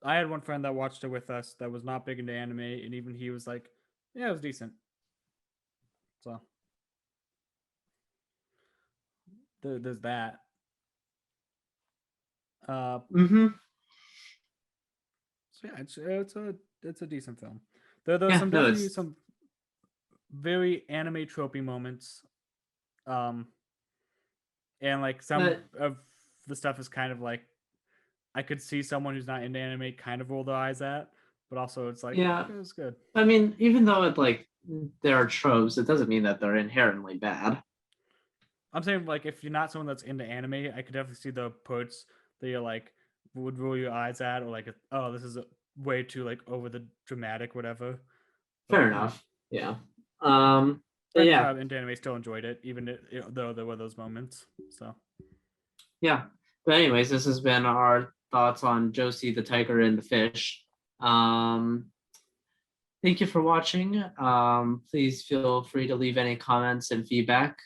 had one friend that watched it with us that was not big into anime, and even he was like, "Yeah, it was decent." So there's that. Mm-hmm. So yeah, it's a decent film. There's Yeah, some no, definitely it's some very anime tropey moments. And like some but of the stuff is kind of like I could see someone who's not into anime kind of roll their eyes at, but also it's like yeah, it was good. I mean, even though it like there are tropes, it doesn't mean that they're inherently bad. I'm saying like if you're not someone that's into anime, I could definitely see the parts that you're like would roll your eyes at, or like oh this is way too like over the dramatic whatever. Fair But, enough. Yeah. But friends yeah, into anime still enjoyed it, even though there were those moments. So yeah. But anyways, this has been our thoughts on Josie the Tiger and the Fish. Um, thank you for watching. Please feel free to leave any comments and feedback.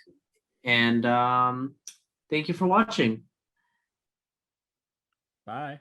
And thank you for watching. bye.